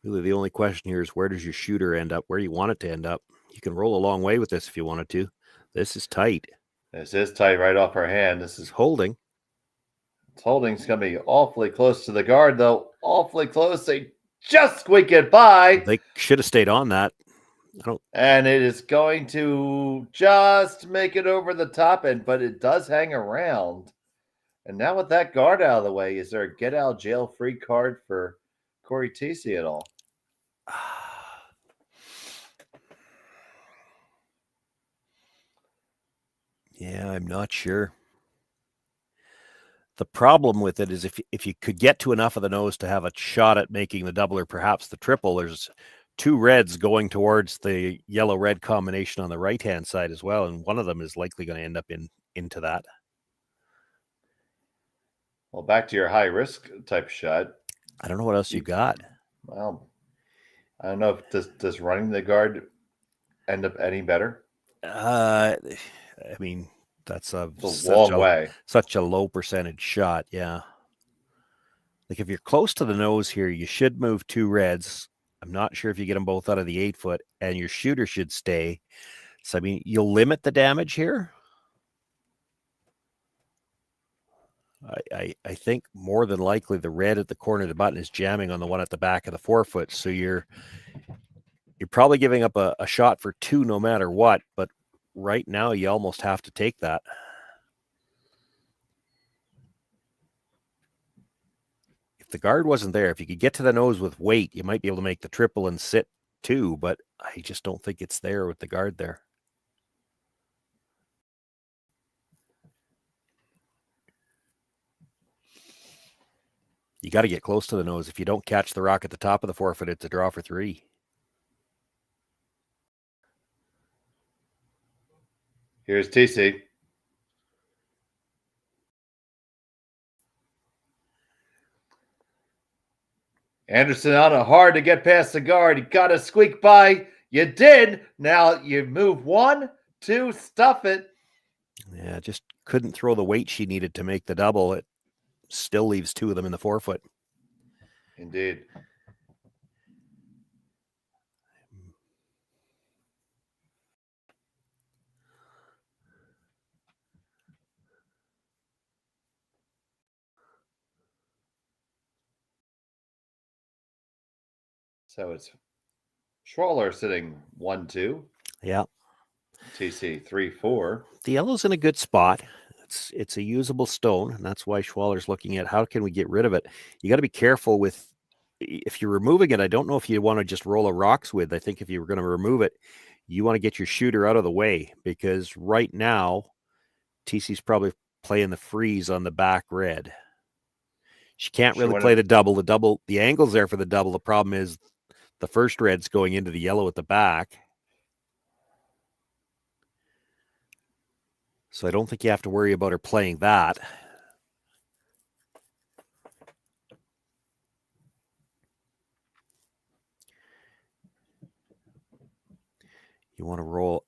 Really, the only question here is where does your shooter end up, where you want it to end up. You can roll a long way with this if you wanted to. This is tight.
This is tight right off her hand. This is
holding.
It's holding. It's going to be awfully close to the guard, though. Awfully close. They just squeak it by.
They should have stayed on that.
And it is going to just make it over the top end, but it does hang around. And now with that guard out of the way, is there a get out jail free card for Corey Teesey at all?
Yeah, I'm not sure. The problem with it is if you could get to enough of the nose to have a shot at making the double or perhaps the triple, there's 2 reds going towards the yellow-red combination on the right-hand side as well, and one of them is likely going to end up into that.
Well, back to your high-risk type shot.
I don't know what else you got.
Well, I don't know if does running the guard end up any better?
I mean, that's such a low percentage shot. Yeah. Like if you're close to the nose here, you should move 2 reds. I'm not sure if you get them both out of the 8-foot, and your shooter should stay. So, I mean, you'll limit the damage here. I think more than likely the red at the corner of the button is jamming on the one at the back of the 4-foot. So You're probably giving up a shot for 2 no matter what, but right now you almost have to take that. If the guard wasn't there, if you could get to the nose with weight, you might be able to make the triple and sit too, but I just don't think it's there with the guard there. You got to get close to the nose. If you don't catch the rock at the top of the forefoot, it's a draw for 3.
Here's TC. Anderson on it hard to get past the guard. You got to squeak by. You did. Now you move 1, 2, stuff it.
Yeah, just couldn't throw the weight she needed to make the double. It still leaves 2 of them in the forefoot.
Indeed. So it's Schwaller sitting 1, 2.
Yeah.
TC 3, 4.
The yellow's in a good spot. It's a usable stone, and that's why Schwaller's looking at how can we get rid of it. You got to be careful with if you're removing it. I don't know if you want to just roll a rocks with. I think if you were going to remove it, you want to get your shooter out of the way, because right now TC's probably playing the freeze on the back red. She can't really play the double. The angle's there for the double. The problem is the first red's going into the yellow at the back. So I don't think you have to worry about her playing that. You want to roll,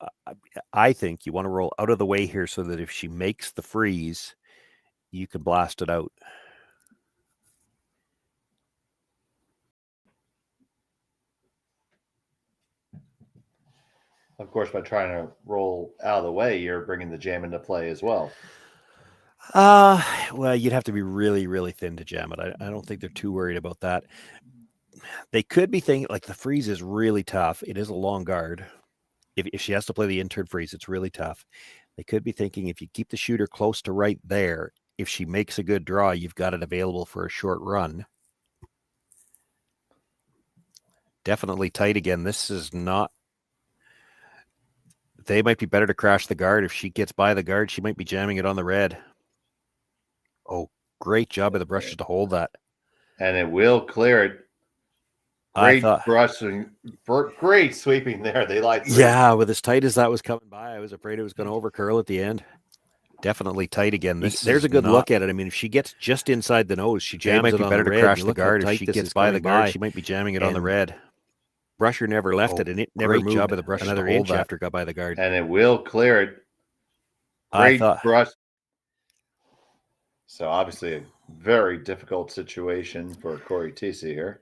I think you want to roll out of the way here so that if she makes the freeze, you can blast it out.
Of course, by trying to roll out of the way, you're bringing the jam into play as well.
Well, you'd have to be really, really thin to jam it. I don't think they're too worried about that. They could be thinking, like, the freeze is really tough. It is a long guard. If she has to play the in-turn freeze, it's really tough. They could be thinking if you keep the shooter close to right there, if she makes a good draw, you've got it available for a short run. Definitely tight again. This is not... They might be better to crash the guard. If she gets by the guard, she might be jamming it on the red. Oh, great job of the brushes to hold that.
And it will clear it. Great brushing, great sweeping there. They like.
Yeah, with as tight as that was coming by, I was afraid it was going to overcurl at the end. Definitely tight again. There's a good look at it. I mean, if she gets just inside the nose, she jams it on the red. Crash the guard. If she gets by the guard, she might be jamming it on the red. Brusher never left it, and it never moved. Great job of the brush another inch after it got by the guard.
And it will clear it. Great brush. So obviously a very difficult situation for Corey TC here.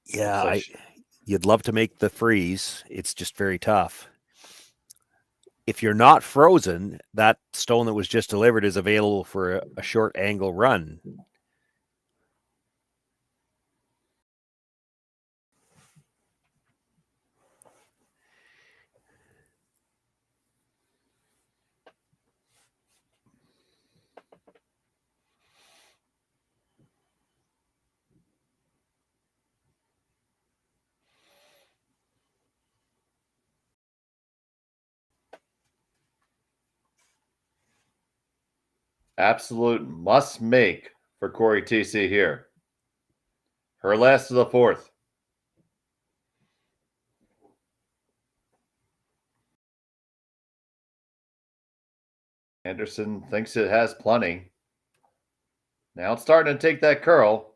Yeah, you'd love to make the freeze. It's just very tough. If you're not frozen, that stone that was just delivered is available for a short angle run.
Absolute must make for Corey TC here. Her last of the fourth. Anderson thinks it has plenty. Now it's starting to take that curl.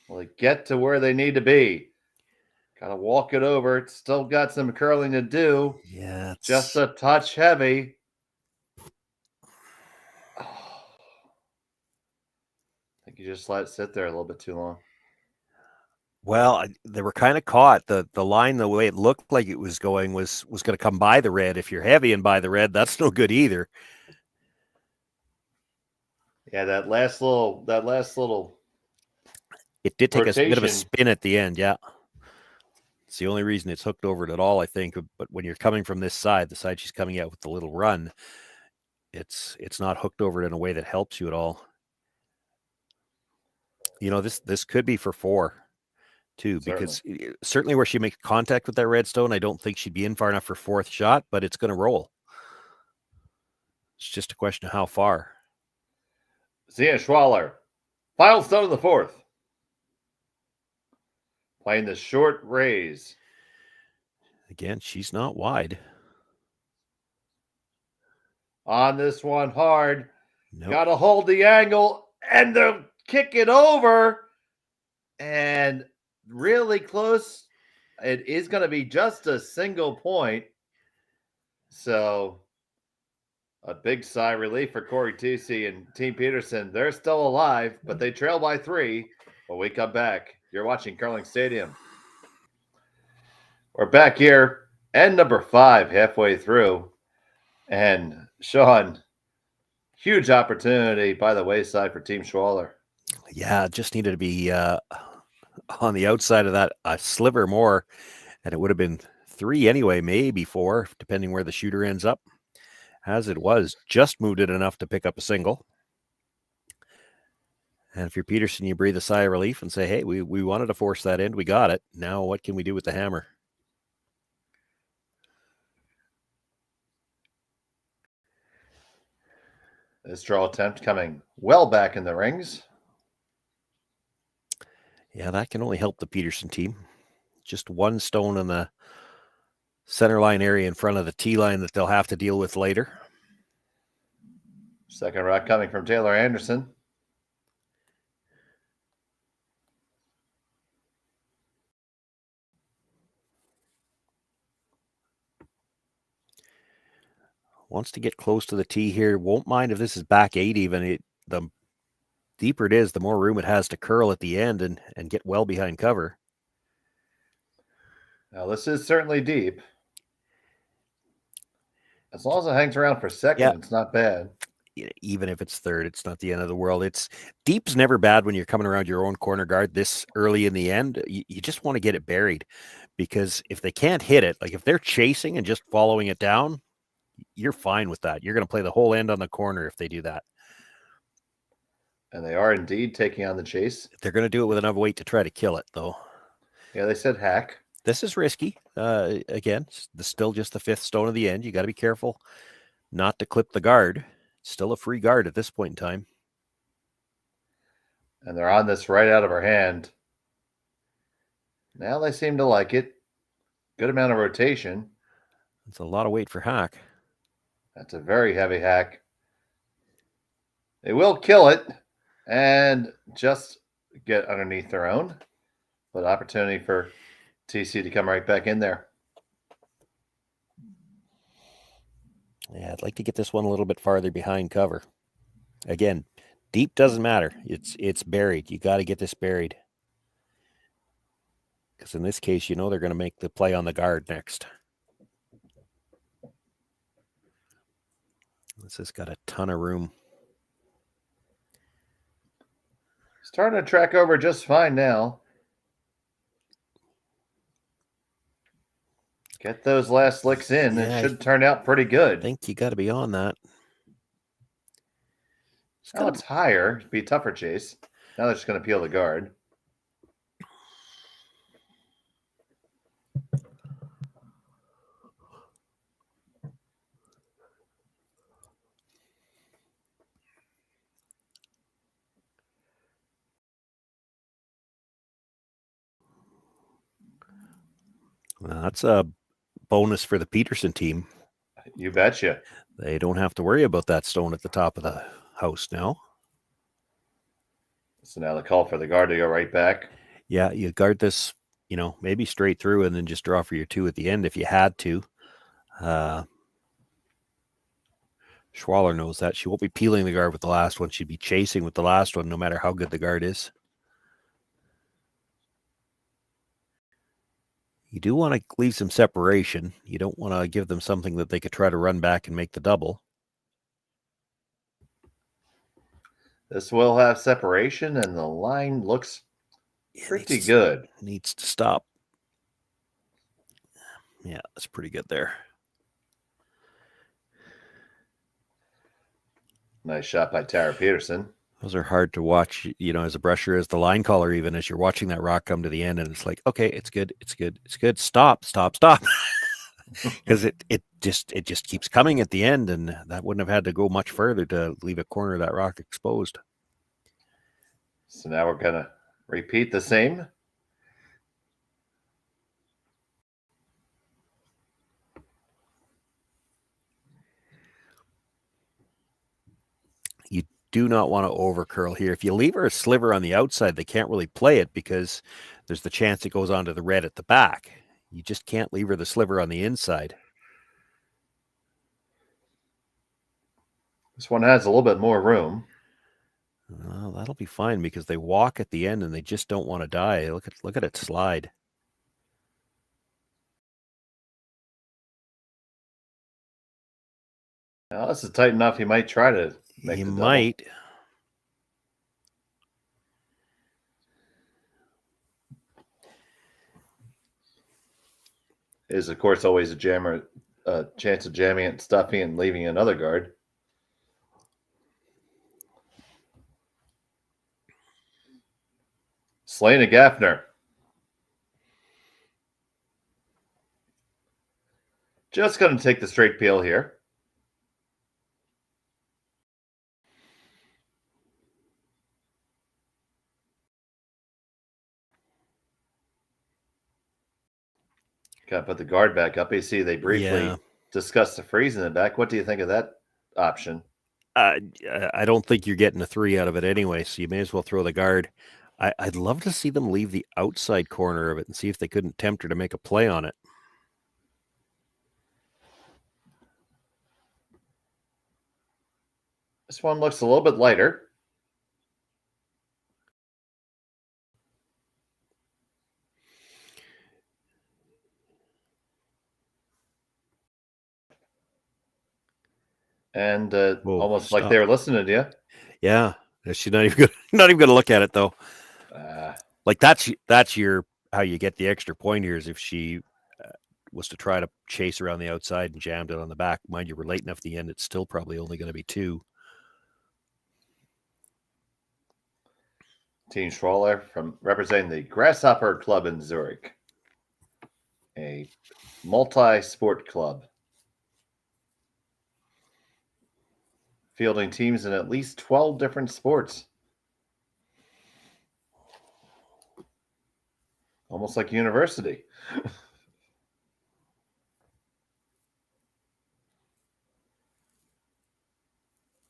Will it get to where they need to be? Got to walk it over. It's still got some curling to do.
Yeah.
Just a touch heavy. I think you just let it sit there a little bit too long.
Well, they were kind of caught. The line, the way it looked like it was going, was going to come by the red. If you're heavy and by the red, that's no good either.
Yeah, that last little.
It did take a bit of a spin at the end, yeah. It's the only reason it's hooked over it at all, I think. But when you're coming from this side, the side she's coming out with the little run, it's not hooked over it in a way that helps you at all. This could be for 4 too, because certainly where she makes contact with that redstone, I don't think she'd be in far enough for 4th shot, but it's going to roll. It's just a question of how far.
Xenia Schwaller, final stone of the 4th. Playing the short raise.
Again, she's not wide.
On this one hard.
Nope.
Got to hold the angle, and they'll kick it over. And really close. It is going to be just a single point. So a big sigh of relief for Corey Tucci and Team Peterson. They're still alive, but they trail by 3. When we come back, you're watching Curling Stadium. We're back here, end number 5, halfway through. And Shawn, huge opportunity by the wayside for Team Schwaller.
Yeah, just needed to be on the outside of that a sliver more, and it would have been 3 anyway, maybe 4, depending where the shooter ends up. As it was, just moved it enough to pick up a single. And if you're Peterson, you breathe a sigh of relief and say, hey, we wanted to force that in. We got it. Now what can we do with the hammer?
This draw attempt coming well back in the rings.
Yeah, that can only help the Peterson team. Just 1 stone in the center line area in front of the tee line that they'll have to deal with later.
Second rock coming from Taylor Anderson.
Wants to get close to the tee here. Won't mind if this is back 8 even. The deeper it is, the more room it has to curl at the end and get well behind cover.
Now, this is certainly deep. As long as it hangs around for second, It's not bad.
Even if it's third, it's not the end of the world. Deep's never bad when you're coming around your own corner guard this early in the end. You just want to get it buried, because if they can't hit it, like if they're chasing and just following it down, you're fine with that. You're going to play the whole end on the corner if they do that.
And they are indeed taking on the chase.
They're going to do it with enough weight to try to kill it, though.
Yeah, they said hack.
This is risky. Again, still just the 5th stone of the end. You got to be careful not to clip the guard. Still a free guard at this point in time.
And they're on this right out of her hand. Now they seem to like it. Good amount of rotation.
It's a lot of weight for hack.
That's a very heavy hack. They will kill it and just get underneath their own. But opportunity for TC to come right back in there.
Yeah, I'd like to get this one a little bit farther behind cover. Again, deep doesn't matter. It's buried. You got to get this buried. Because in this case, they're going to make the play on the guard next. This has got a ton of room.
Starting to track over just fine now. Get those last licks in. Yeah, it should turn out pretty good.
I think you got to be on that.
It's higher. It'd be a tougher chase. Now they're just going to peel the guard.
That's a bonus for the Peterson team.
You betcha.
They don't have to worry about that stone at the top of the house now.
So now the call for the guard to go right back.
Yeah, you guard this, maybe straight through and then just draw for your 2 at the end if you had to. Schwaller knows that. She won't be peeling the guard with the last one. She'd be chasing with the last one, no matter how good the guard is. You do want to leave some separation. You don't want to give them something that they could try to run back and make the double.
This will have separation, and the line looks pretty good.
Needs to stop. Yeah, that's pretty good there.
Nice shot by Tabitha Peterson.
Those are hard to watch, as a brusher, as the line caller, even as you're watching that rock come to the end, and it's like, okay, it's good, it's good, it's good. Stop. Because it just keeps coming at the end, and that wouldn't have had to go much further to leave a corner of that rock exposed.
So now we're going to repeat the same.
You do not want to over curl here. If you leave her a sliver on the outside, they can't really play it because there's the chance it goes onto the red at the back. You just can't leave her the sliver on the inside.
This one has a little bit more room.
Well, that'll be fine because they walk at the end and they just don't want to die. Look at it slide.
Now, this is tight enough. You might try to make the double.
Might.
Is, of course, always a chance of jamming it, stuffing, and leaving another guard. Xenia Gaffner. Just going to take the straight peel here. Got to put the guard back up. You see they briefly discussed the freeze in the back. What do you think of that option?
I don't think you're getting a 3 out of it anyway, so you may as well throw the guard. I'd love to see them leave the outside corner of it and see if they couldn't tempt her to make a play on it.
This one looks a little bit lighter. And almost like they were listening to you.
Yeah, she's not even going to look at it though. Like that's how you get the extra point here is if she was to try to chase around the outside and jammed it on the back. Mind you, we're late enough at the end; it's still probably only going to be 2.
Xenia Schwaller from representing the Grasshopper Club in Zurich, a multi-sport club. Fielding teams in at least 12 different sports. Almost like university.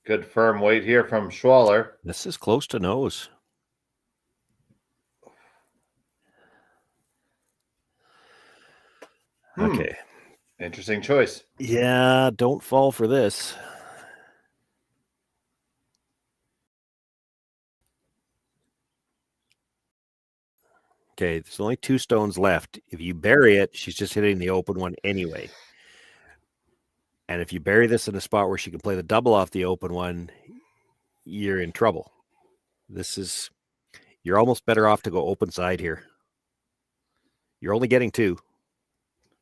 Good firm weight here from Schwaller.
This is close to nose. Okay.
Interesting choice.
Yeah, don't fall for this. Okay, there's only 2 stones left. If you bury it, she's just hitting the open one anyway. And if you bury this in a spot where she can play the double off the open one, you're in trouble. You're almost better off to go open side here. You're only getting 2.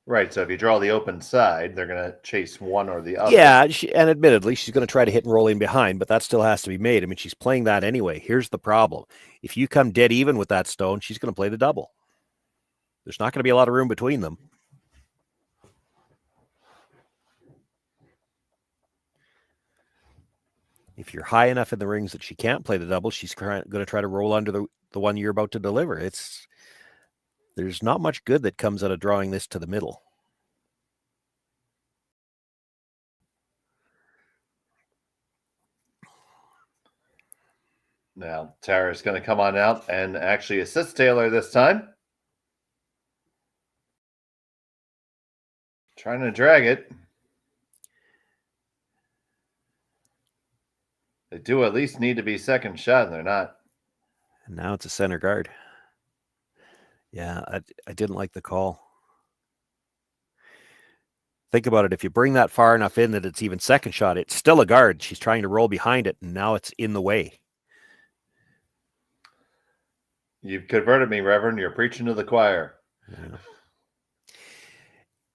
Right, so if you draw the open side, they're going to chase one or the other.
Yeah, and admittedly, she's going to try to hit and roll in behind, but that still has to be made. I mean, she's playing that anyway. Here's the problem. If you come dead even with that stone, she's going to play the double. There's not going to be a lot of room between them. If you're high enough in the rings that she can't play the double, she's going to try to roll under the one you're about to deliver. There's not much good that comes out of drawing this to the middle.
Now, Tara's going to come on out and actually assist Taylor this time. Trying to drag it. They do at least need to be second shot, and they're not.
And now it's a center guard. Yeah, I didn't like the call. Think about it. If you bring that far enough in that it's even second shot, it's still a guard. She's trying to roll behind it, and now it's in the way.
You've converted me, Reverend. You're preaching to the choir.
Yeah.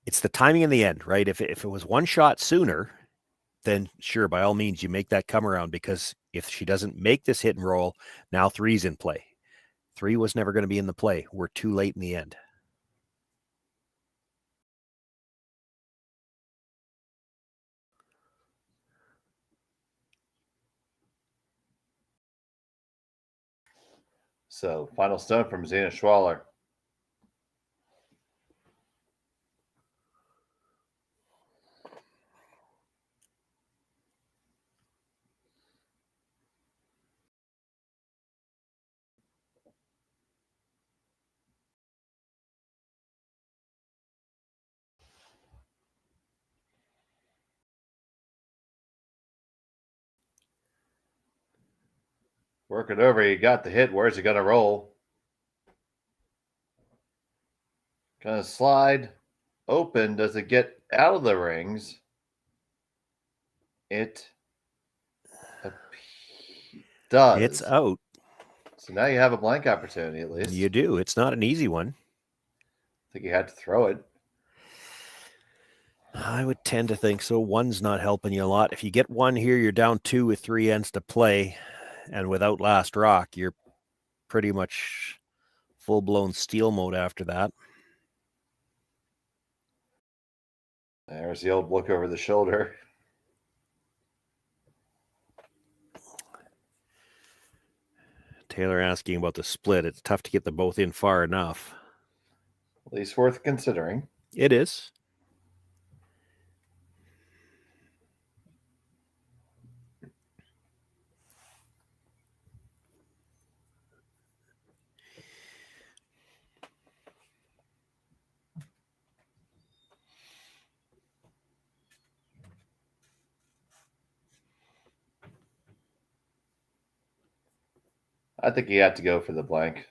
it's the timing in the end, right? If it was one shot sooner, then sure, by all means, you make that come around, because if she doesn't make this hit and roll, now 3's in play. 3 was never going to be in the play. We're too late in the end.
So, final stone from Xenia Schwaller. Work it over. You got the hit. Where's it going to roll? Going to slide open. Does it get out of the rings? It does.
It's out.
So now you have a blank opportunity at least.
You do. It's not an easy one.
I think you had to throw it.
I would tend to think so. 1's not helping you a lot. If you get 1 here, you're down 2 with 3 ends to play. And without last rock, you're pretty much full-blown steal mode after that.
There's the old look over the shoulder.
Taylor asking about the split. It's tough to get them both in far enough.
At least worth considering.
It is.
I think you had to go for the blank.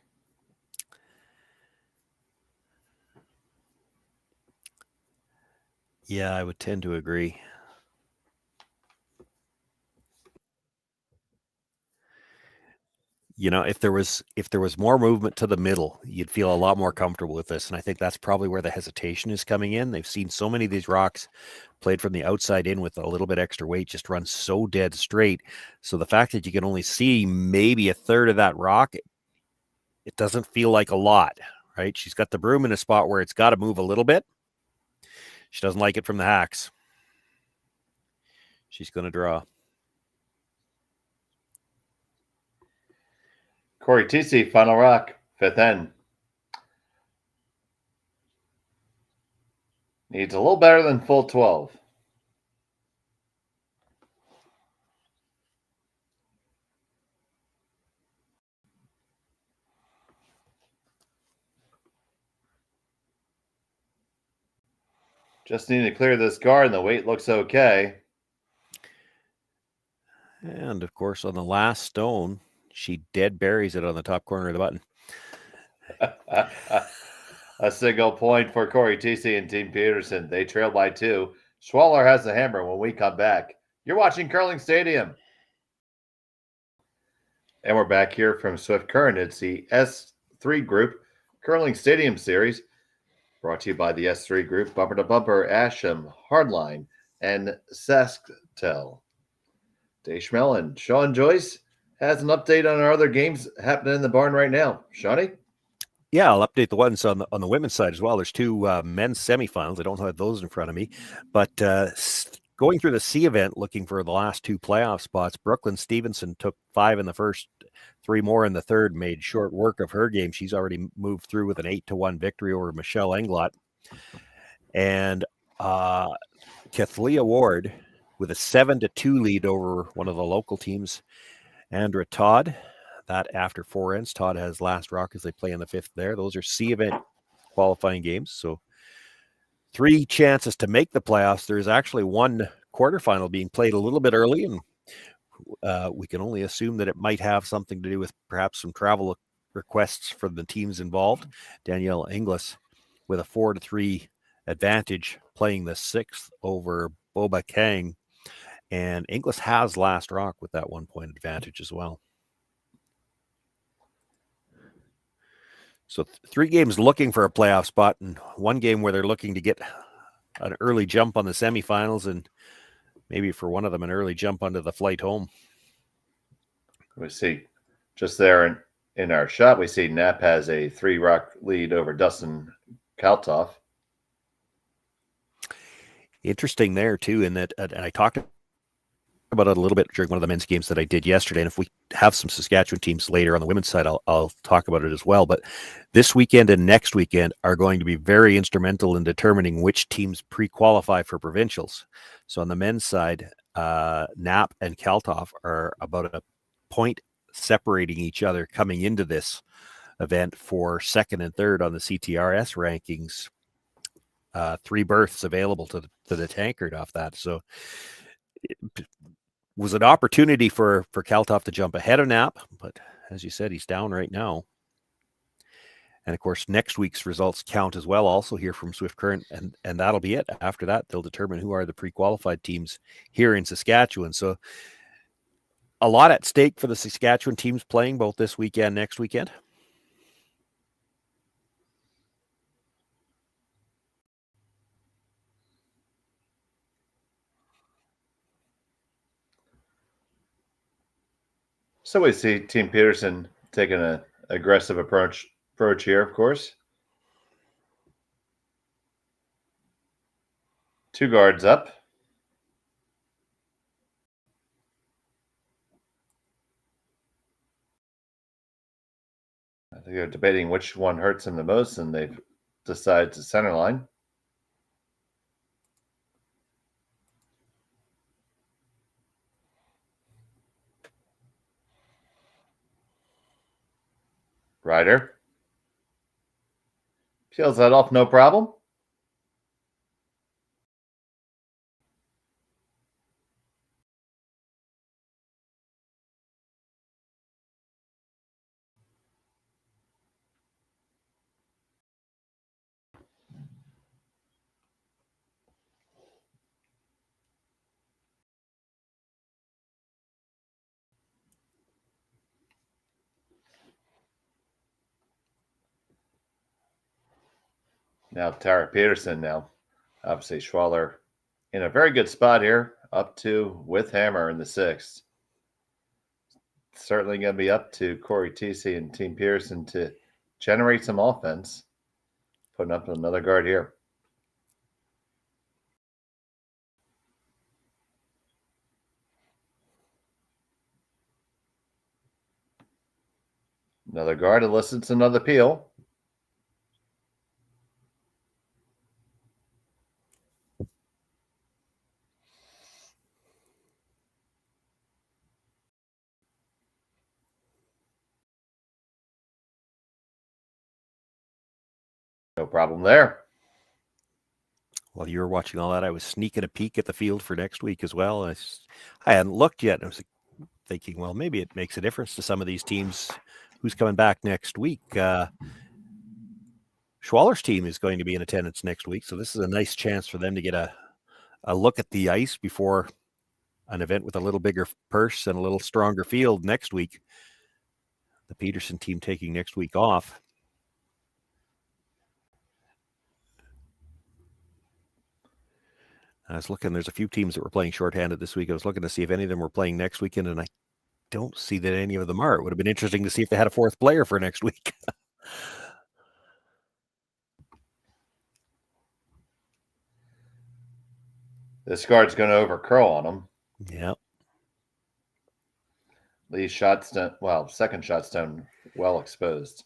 Yeah, I would tend to agree. You know, if there was more movement to the middle, you'd feel a lot more comfortable with this. And I think that's probably where the hesitation is coming in. They've seen so many of these rocks played from the outside in with a little bit extra weight just run so dead straight. So the fact that you can only see maybe a third of that rock, it doesn't feel like a lot, right? She's got the broom in a spot where it's got to move a little bit. She doesn't like it from the hacks. She's going to draw.
Corey TC, final rock, 5th end. Needs a little better than full 12. Just need to clear this guard and the weight looks okay.
And of course, on the last stone, she dead buries it on the top corner of the button.
A single point for Corey TC and Team Peterson. They trail by 2. Schwaller has the hammer when we come back. You're watching Curling Stadium. And we're back here from Swift Current. It's the S3 Group Curling Stadium Series, brought to you by the S3 Group, Bumper to Bumper, Asham, Hardline, and Sasktel. Dave Schmel and Shawn Joyce has an update on our other games happening in the barn right now. Shawnee?
Yeah, I'll update the ones on the women's side as well. There's 2 men's semifinals. I don't have those in front of me, but going through the C event, looking for the last 2 playoff spots. Brooklyn Stevenson took 5 in the first, 3 more in the third, made short work of her game. She's already moved through with an 8-1 victory over Michelle Englot. And Kathleen Ward with a 7-2 lead over one of the local teams, Andra Todd. That after 4 ends, Todd has last rock as they play in the 5th there. Those are C event qualifying games. So 3 chances to make the playoffs. There's actually 1 quarterfinal being played a little bit early, and we can only assume that it might have something to do with perhaps some travel requests for the teams involved. Danielle Inglis with a 4-3 advantage playing the 6th over Boba Kang. And Inglis has last rock with that 1-point advantage as well. So 3 games looking for a playoff spot, and 1 game where they're looking to get an early jump on the semifinals, and maybe for one of them an early jump onto the flight home.
We see just there in our shot, we see Knapp has a 3-rock lead over Dustin Kaltoff.
Interesting there too, in that, and I talked about it a little bit during one of the men's games that I did yesterday. And if we have some Saskatchewan teams later on the women's side, I'll talk about it as well. But this weekend and next weekend are going to be very instrumental in determining which teams pre-qualify for provincials. So on the men's side, Knapp and Kaltoff are about a point separating each other coming into this event for second and third on the CTRS rankings. 3 berths available to the tankard off that. So it was an opportunity for Kaltoff to jump ahead of Knapp, but as you said, he's down right now. And of course, next week's results count as well, also here from Swift Current, and that'll be it. After that, they'll determine who are the pre-qualified teams here in Saskatchewan. So a lot at stake for the Saskatchewan teams playing both this weekend, next weekend.
So we see Team Peterson taking an aggressive approach here, of course. 2 guards up. I think they're debating which one hurts them the most, and they've decided to center line. Ryder peels that off, no problem. Now Tara Peterson now. Obviously Schwaller in a very good spot here, up to with hammer in the 6th. Certainly going to be up to Corey TC and Team Pearson to generate some offense. Putting up another guard here. Another guard elicits another peel. No problem there.
While you were watching all that, I was sneaking a peek at the field for next week as well. I hadn't looked yet. I was thinking, well, maybe it makes a difference to some of these teams who's coming back next week. Schwaller's team is going to be in attendance next week, so this is a nice chance for them to get a look at the ice before an event with a little bigger purse and a little stronger field next week. The Peterson team taking next week off. I was looking, there's a few teams that were playing shorthanded this week. I was looking to see if any of them were playing next weekend, and I don't see that any of them are. It would have been interesting to see if they had a 4th player for next week.
This guard's going to over curl on him.
Yeah.
Lee's shots done, well, second shot's done well exposed.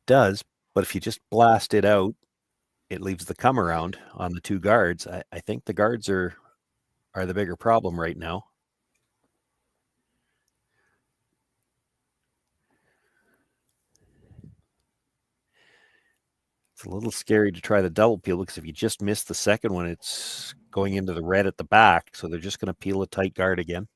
Does, but if you just blast it out, it leaves the come around on the 2 guards. I think the guards are the bigger problem right now. It's a little scary to try the double peel because if you just miss the second one, it's going into the red at the back. So they're just going to peel a tight guard again.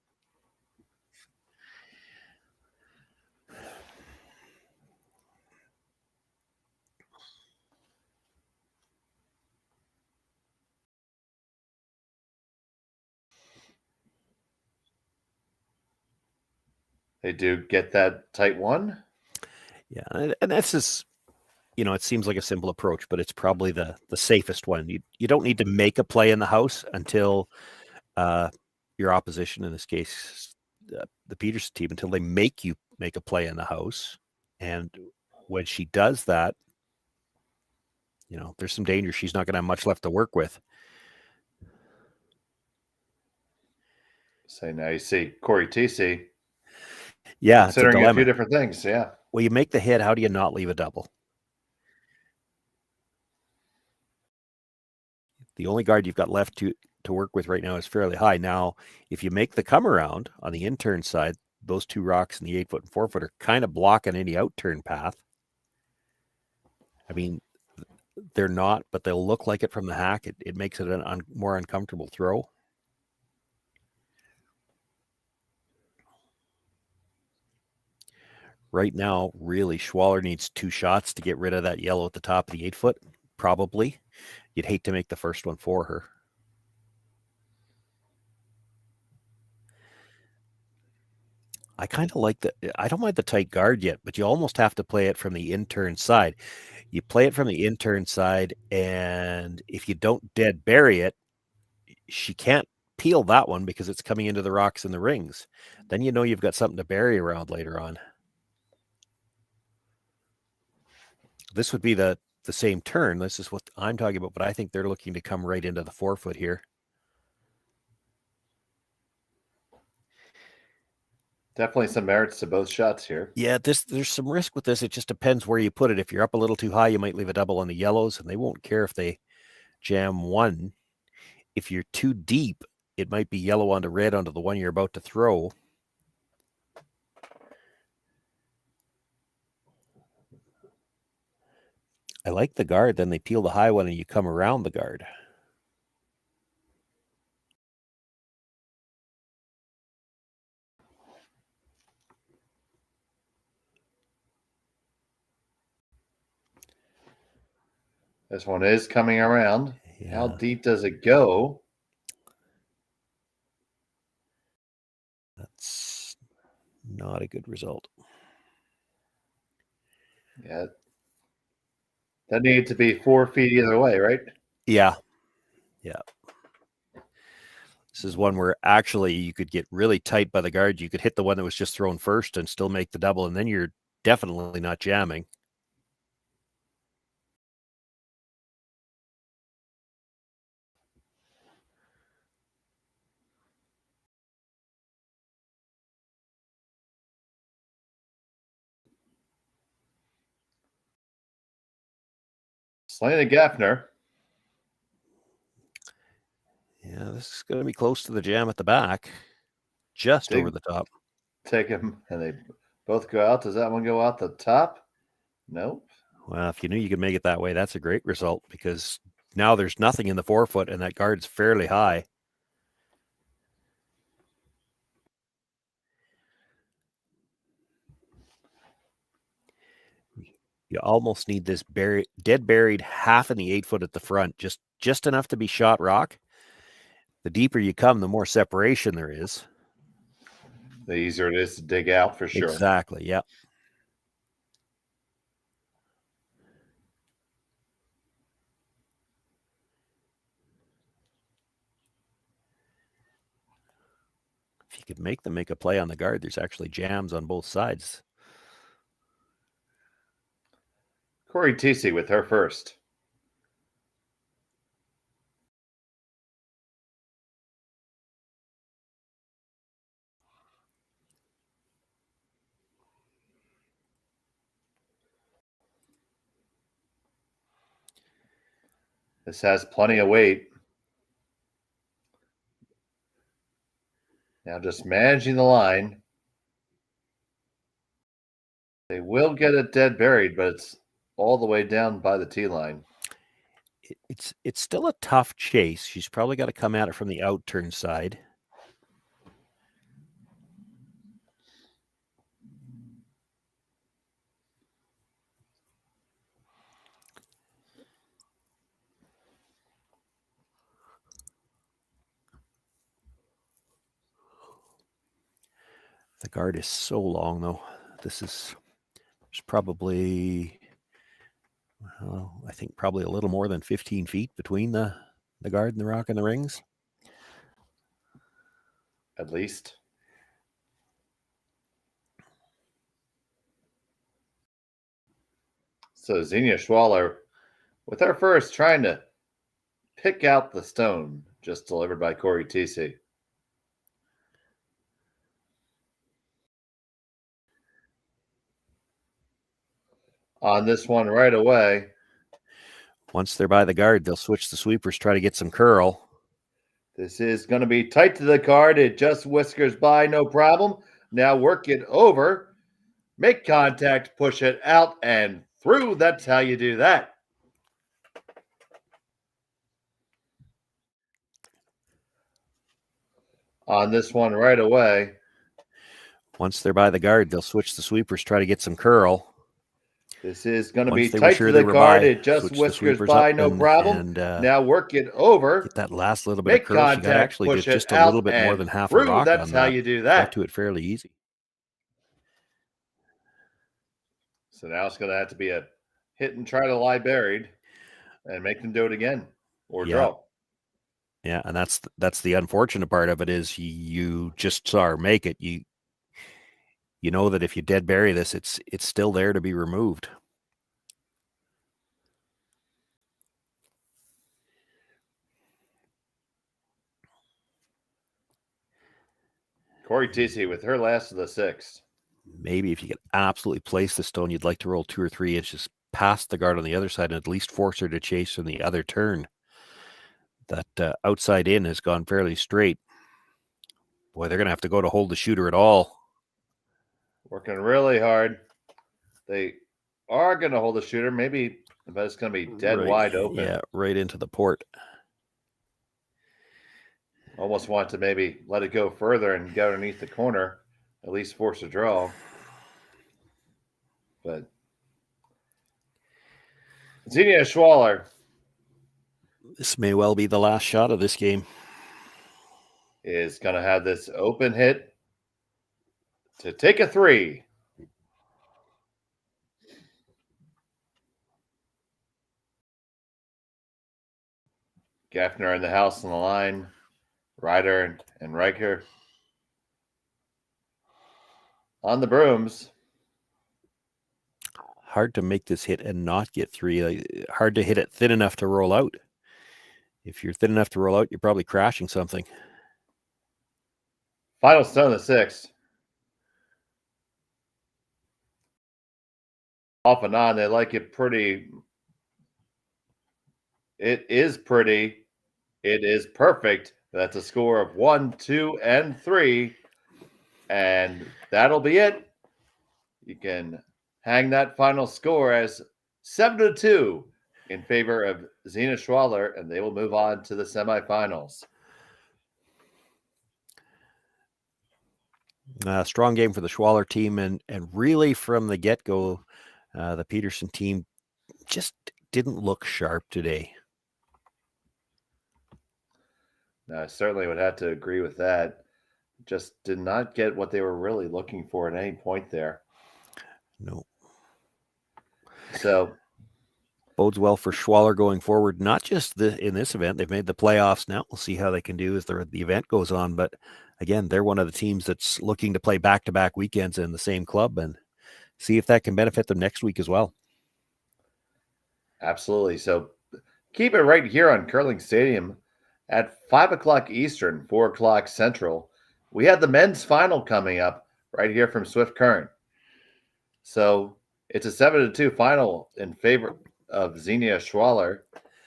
They do get that tight one.
Yeah, and this is it seems like a simple approach, but it's probably the safest one. You don't need to make a play in the house until your opposition, in this case, the Peterson team, until they make you make a play in the house. And when she does that, there's some danger. She's not going to have much left to work with.
So now you see Corey TC.
Yeah,
considering
it's a
a few different things. Yeah.
Well, you make the hit. How do you not leave a double? The only guard you've got left to work with right now is fairly high. Now, if you make the come around on the in-turn side, those two rocks in the 8-foot and 4-foot are kind of blocking any out-turn path. I mean, they're not, but they'll look like it from the hack. It makes it a more uncomfortable throw. Right now, really, Schwaller needs 2 shots to get rid of that yellow at the top of the 8-foot, probably. You'd hate to make the first one for her. I kind of like I don't mind the tight guard yet, but you almost have to play it from the in-turn side. You play it from the in-turn side, and if you don't dead bury it, she can't peel that one because it's coming into the rocks and the rings. Then you've got something to bury around later on. This would be the same turn. This is what I'm talking about, but I think they're looking to come right into the 4-foot here.
Definitely some merits to both shots here.
Yeah, there's some risk with this. It just depends where you put it. If you're up a little too high, you might leave a double on the yellows, and they won't care if they jam one. If you're too deep, it might be yellow onto red onto the one you're about to throw. I like the guard. Then they peel the high one and you come around the guard.
This one is coming around.
Yeah.
How deep does it go?
That's not a good result.
Yeah. That needed to be 4 feet either way, right?
Yeah. Yeah. This is one where actually you could get really tight by the guard. You could hit the one that was just thrown first and still make the double, and then you're definitely not jamming.
Selena Gaffner.
Yeah, this is going to be close to the jam at the back. Just over the top.
Take him, and they both go out. Does that one go out the top? Nope.
Well, if you knew you could make it that way, that's a great result because now there's nothing in the 4-foot and that guard's fairly high. You almost need this dead buried half in the 8-foot at the front, just enough to be shot rock. The deeper you come, the more separation there is.
The easier it is to dig out for sure.
Exactly, yeah. If you could make them make a play on the guard, there's actually jams on both sides.
Corey TC with her first. This has plenty of weight. Now just managing the line. They will get it dead buried, but it's all the way down by the tee line.
It's still a tough chase. She's probably got to come at it from the out turn side. The guard is so long, though. There's probably I think probably a little more than 15 feet between the guard and the rock and the rings.
At least. So Xenia Schwaller, with her first, trying to pick out the stone, just delivered by Corey TC. On this one right away.
Once they're by the guard, they'll switch the sweepers, try to get some curl.
This is going to be tight to the card. It just whiskers by, no problem. Now work it over. Make contact, push it out and through. That's how you do that. On this one right away.
Once they're by the guard, they'll switch the sweepers, try to get some curl.
This is going to
Once
be
they were
tight
sure
to
they
the
were
card.
by,
It just
switch the
whiskers
sweepers
by,
up
no
and-
problem.
and,
now work it over.
Get that last little bit
Make
of curl. She got
contact,
actually
push
did just
it
a little
out
bit more
and
than half
through.
a rock
That's
on
how
that.
you do
Got
that.
to it fairly easy.
So now it's going to have to be a hit and try to lie buried and make them do it again or
Yeah.
draw.
Yeah, and that's the unfortunate part of it is you just saw her make it. You know that if you dead bury this, it's still there to be removed.
Corey TC with her last of the six.
Maybe if you could absolutely place the stone, you'd like to roll 2 or 3 inches past the guard on the other side and at least force her to chase from the other turn. That outside in has gone fairly straight. Boy, they're going to have to go to hold the shooter at all.
Working really hard. They are going to hold the shooter, maybe, but it's going to be dead wide open.
Yeah, right into the port.
Almost want to maybe let it go further and get underneath the corner, at least force a draw. But Xenia Schwaller.
This may well be the last shot of this game.
Is going to have this open hit to take a 3. Gaffner in the house on the line. Ryder and Riker on the brooms.
Hard to make this hit and not get 3. Hard to hit it thin enough to roll out. If you're thin enough to roll out, you're probably crashing something.
Final stone of the 6th. Off and on, they like it pretty. It is pretty. It is perfect. That's a score of 1, 2, and 3. And that'll be it. You can hang that final score as 7-2 in favor of Xenia Schwaller, and they will move on to the semifinals.
Strong game for the Schwaller team, and really from the get-go, the Peterson team just didn't look sharp today.
I certainly would have to agree with that. Just did not get what they were really looking for at any point there.
No.
So
bodes well for Schwaller going forward, not just in this event. They've made the playoffs now. We'll see how they can do as the event goes on. But again, they're one of the teams that's looking to play back-to-back weekends in the same club and see if that can benefit them next week as well.
Absolutely. So keep it right here on Curling Stadium at 5 o'clock Eastern, 4 o'clock Central. We have the men's final coming up right here from Swift Current. So it's a 7-2 final in favor of Xenia Schwaller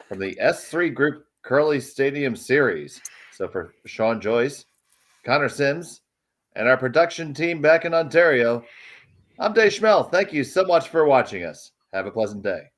from the S3 Group Curling Stadium Series. So for Shawn, Joyce, Connor Sims, and our production team back in Ontario, I'm Dave Schmel. Thank you so much for watching us. Have a pleasant day.